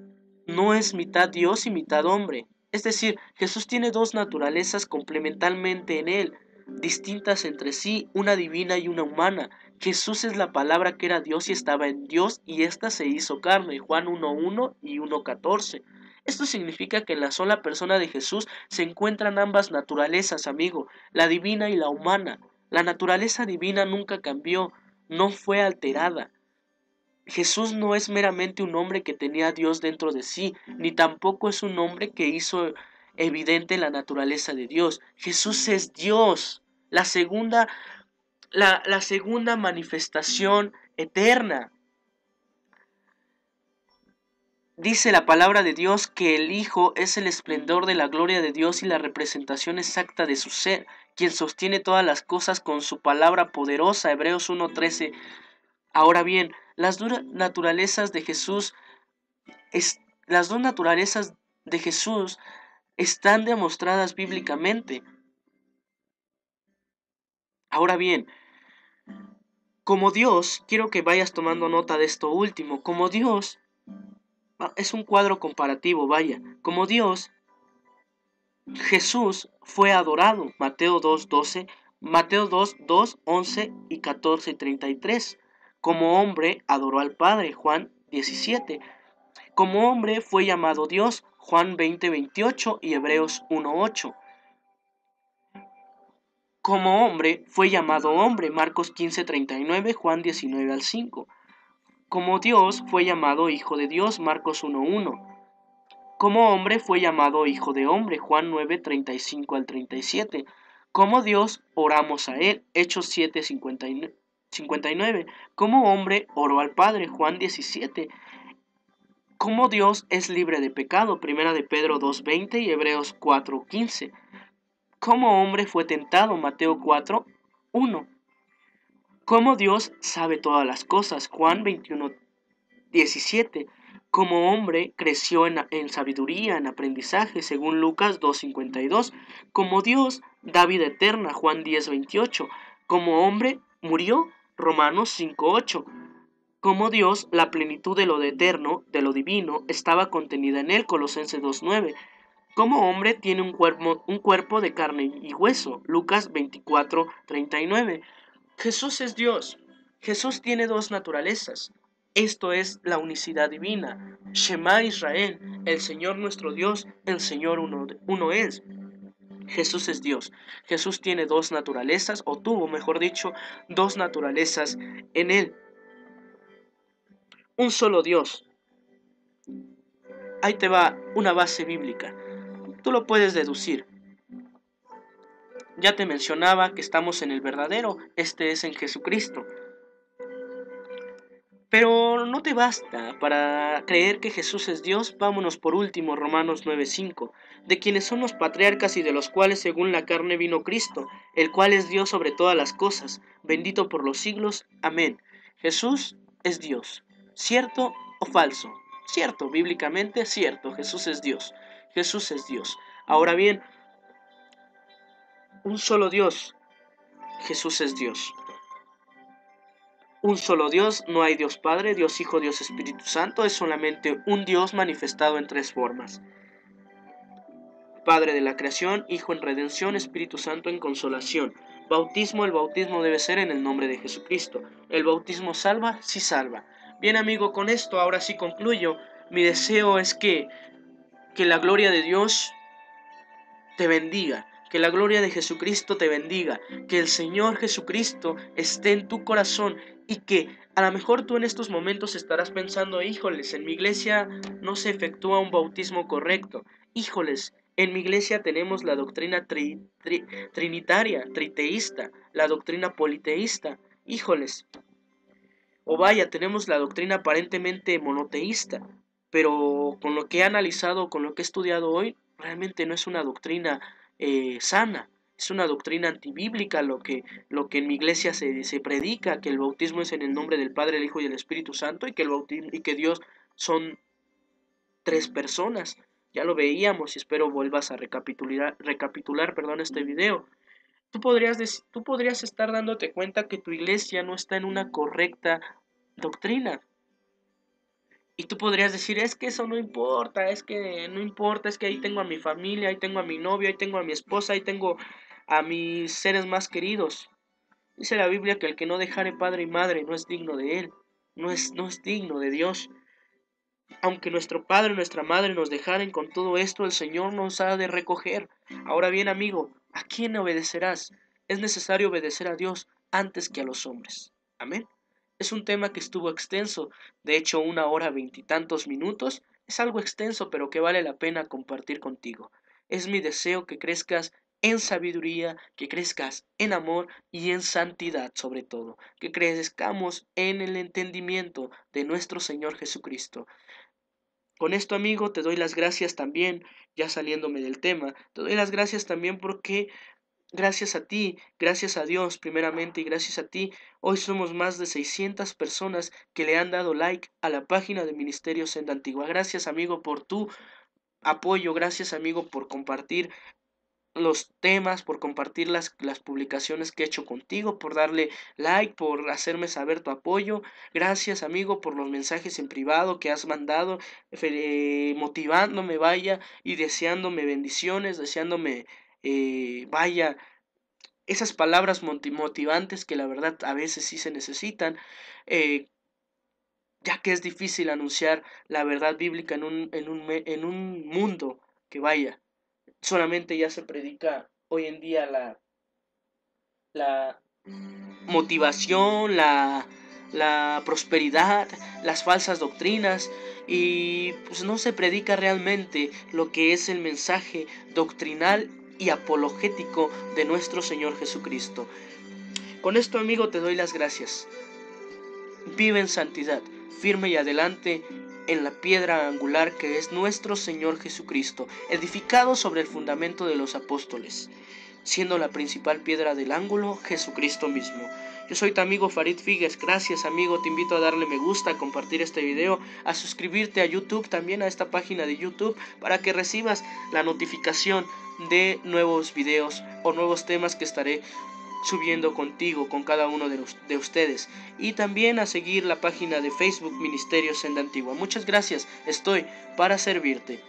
no es mitad Dios y mitad hombre. Es decir, Jesús tiene dos naturalezas complementarmente en él, distintas entre sí, una divina y una humana. Jesús es la palabra que era Dios y estaba en Dios, y ésta se hizo carne, Juan 1:1 y 1:14. Esto significa que en la sola persona de Jesús se encuentran ambas naturalezas, amigo, la divina y la humana. La naturaleza divina nunca cambió, no fue alterada. Jesús no es meramente un hombre que tenía a Dios dentro de sí, ni tampoco es un hombre que hizo evidente la naturaleza de Dios. Jesús es Dios, la segunda manifestación eterna. Dice la palabra de Dios que el Hijo es el esplendor de la gloria de Dios y la representación exacta de su ser, quien sostiene todas las cosas con su palabra poderosa. Hebreos 1:13. Ahora bien, las dos naturalezas de Jesús las dos naturalezas de Jesús están demostradas bíblicamente. Ahora bien, como Dios, quiero que vayas tomando nota de esto último, como Dios, es un cuadro comparativo, vaya, como Dios, Jesús fue adorado, Mateo 2:12, Mateo 2:11 y 14 y 33. Como hombre adoró al Padre, Juan 17. Como hombre fue llamado Dios, Juan 20:28 y Hebreos 1:8. Como hombre fue llamado hombre, Marcos 15:39, Juan 19:5. Como Dios fue llamado hijo de Dios, Marcos 1:1. Como hombre fue llamado hijo de hombre, Juan 9:35 al 37. Como Dios oramos a él, Hechos 7:59. Como hombre oró al Padre, Juan 17. Como Dios es libre de pecado, Primera de Pedro 2:20 y Hebreos 4:15. Como hombre fue tentado, Mateo 4:1. Como Dios sabe todas las cosas, Juan 21:17. Como hombre creció en sabiduría, en aprendizaje, según Lucas 2:52. Como Dios da vida eterna, Juan 10:28. Como hombre murió, Romanos 5:8. Como Dios, la plenitud de lo eterno, de lo divino, estaba contenida en él, Colosenses 2:9. Como hombre tiene un cuerpo de carne y hueso, Lucas 24:39. Jesús es Dios. Jesús tiene dos naturalezas. Esto es la unicidad divina. Shema Israel, el Señor nuestro Dios, el Señor uno es. Jesús es Dios. Jesús tiene dos naturalezas, o tuvo, mejor dicho, dos naturalezas en él. Un solo Dios. Ahí te va una base bíblica. Tú lo puedes deducir. Ya te mencionaba que estamos en el verdadero, este es en Jesucristo. Pero no te basta para creer que Jesús es Dios. Vámonos por último, Romanos 9:5, de quienes son los patriarcas y de los cuales según la carne vino Cristo, el cual es Dios sobre todas las cosas, bendito por los siglos. Amén. Jesús es Dios. ¿Cierto o falso? Cierto, bíblicamente cierto, Jesús es Dios. Jesús es Dios. Ahora bien, un solo Dios. Jesús es Dios. Un solo Dios, no hay Dios Padre, Dios Hijo, Dios Espíritu Santo, es solamente un Dios manifestado en tres formas. Padre de la creación, Hijo en redención, Espíritu Santo en consolación. Bautismo, el bautismo debe ser en el nombre de Jesucristo. ¿El bautismo salva? Sí salva. Bien, amigo, con esto ahora sí concluyo. Mi deseo es que la gloria de Dios te bendiga, que la gloria de Jesucristo te bendiga, que el Señor Jesucristo esté en tu corazón y que a lo mejor tú en estos momentos estarás pensando, híjoles, en mi iglesia no se efectúa un bautismo correcto, híjoles, En mi iglesia tenemos la doctrina trinitaria, triteísta, la doctrina politeísta. Híjoles, o vaya, tenemos la doctrina aparentemente monoteísta, pero con lo que he analizado, con lo que he estudiado hoy, realmente no es una doctrina sana. Es una doctrina antibíblica lo que en mi iglesia se predica, que el bautismo es en el nombre del Padre, el Hijo y el Espíritu Santo, y que, y que Dios son tres personas. Ya lo veíamos y espero vuelvas a recapitular, perdón, este video. Tú podrías estar dándote cuenta que tu iglesia no está en una correcta doctrina. Y tú podrías decir, es que eso no importa, es que no importa, es que ahí tengo a mi familia, ahí tengo a mi novio, ahí tengo a mi esposa, ahí tengo a mis seres más queridos. Dice la Biblia que el que no dejare padre y madre no es digno de él, no es digno de Dios. Aunque nuestro padre y nuestra madre nos dejaren con todo esto, el Señor nos ha de recoger. Ahora bien, amigo, ¿a quién obedecerás? Es necesario obedecer a Dios antes que a los hombres. Amén. Es un tema que estuvo extenso, de hecho 1 hora 20 y tantos minutos. Es algo extenso, pero que vale la pena compartir contigo. Es mi deseo que crezcas en sabiduría, que crezcas en amor y en santidad sobre todo, que crezcamos en el entendimiento de nuestro Señor Jesucristo. Con esto, amigo, te doy las gracias también, ya saliéndome del tema, te doy las gracias también porque gracias a ti, gracias a Dios primeramente y gracias a ti, hoy somos más de 600 personas que le han dado like a la página de Ministerio Senda Antigua. Gracias, amigo, por tu apoyo, gracias, amigo, por compartir los temas, por compartir las publicaciones que he hecho contigo, por darle like, por hacerme saber tu apoyo. Gracias, amigo, por los mensajes en privado que has mandado, motivándome, vaya, y deseándome bendiciones, deseándome, vaya, esas palabras motivantes que la verdad a veces sí se necesitan, eh, ya que es difícil anunciar la verdad bíblica en un mundo que vaya. Solamente ya se predica hoy en día la motivación, la prosperidad, las falsas doctrinas y pues no se predica realmente lo que es el mensaje doctrinal y apologético de nuestro Señor Jesucristo. Con esto, amigo, te doy las gracias. Vive en santidad, firme y adelante en la piedra angular que es nuestro Señor Jesucristo, edificado sobre el fundamento de los apóstoles, siendo la principal piedra del ángulo Jesucristo mismo. Yo soy tu amigo Farid Figues. Gracias, amigo, te invito a darle me gusta, a compartir este video, a suscribirte a YouTube, también a esta página de YouTube, para que recibas la notificación de nuevos videos o nuevos temas que estaré subiendo contigo, con cada uno de ustedes. Y también a seguir la página de Facebook Ministerio Senda Antigua. Muchas gracias, estoy para servirte.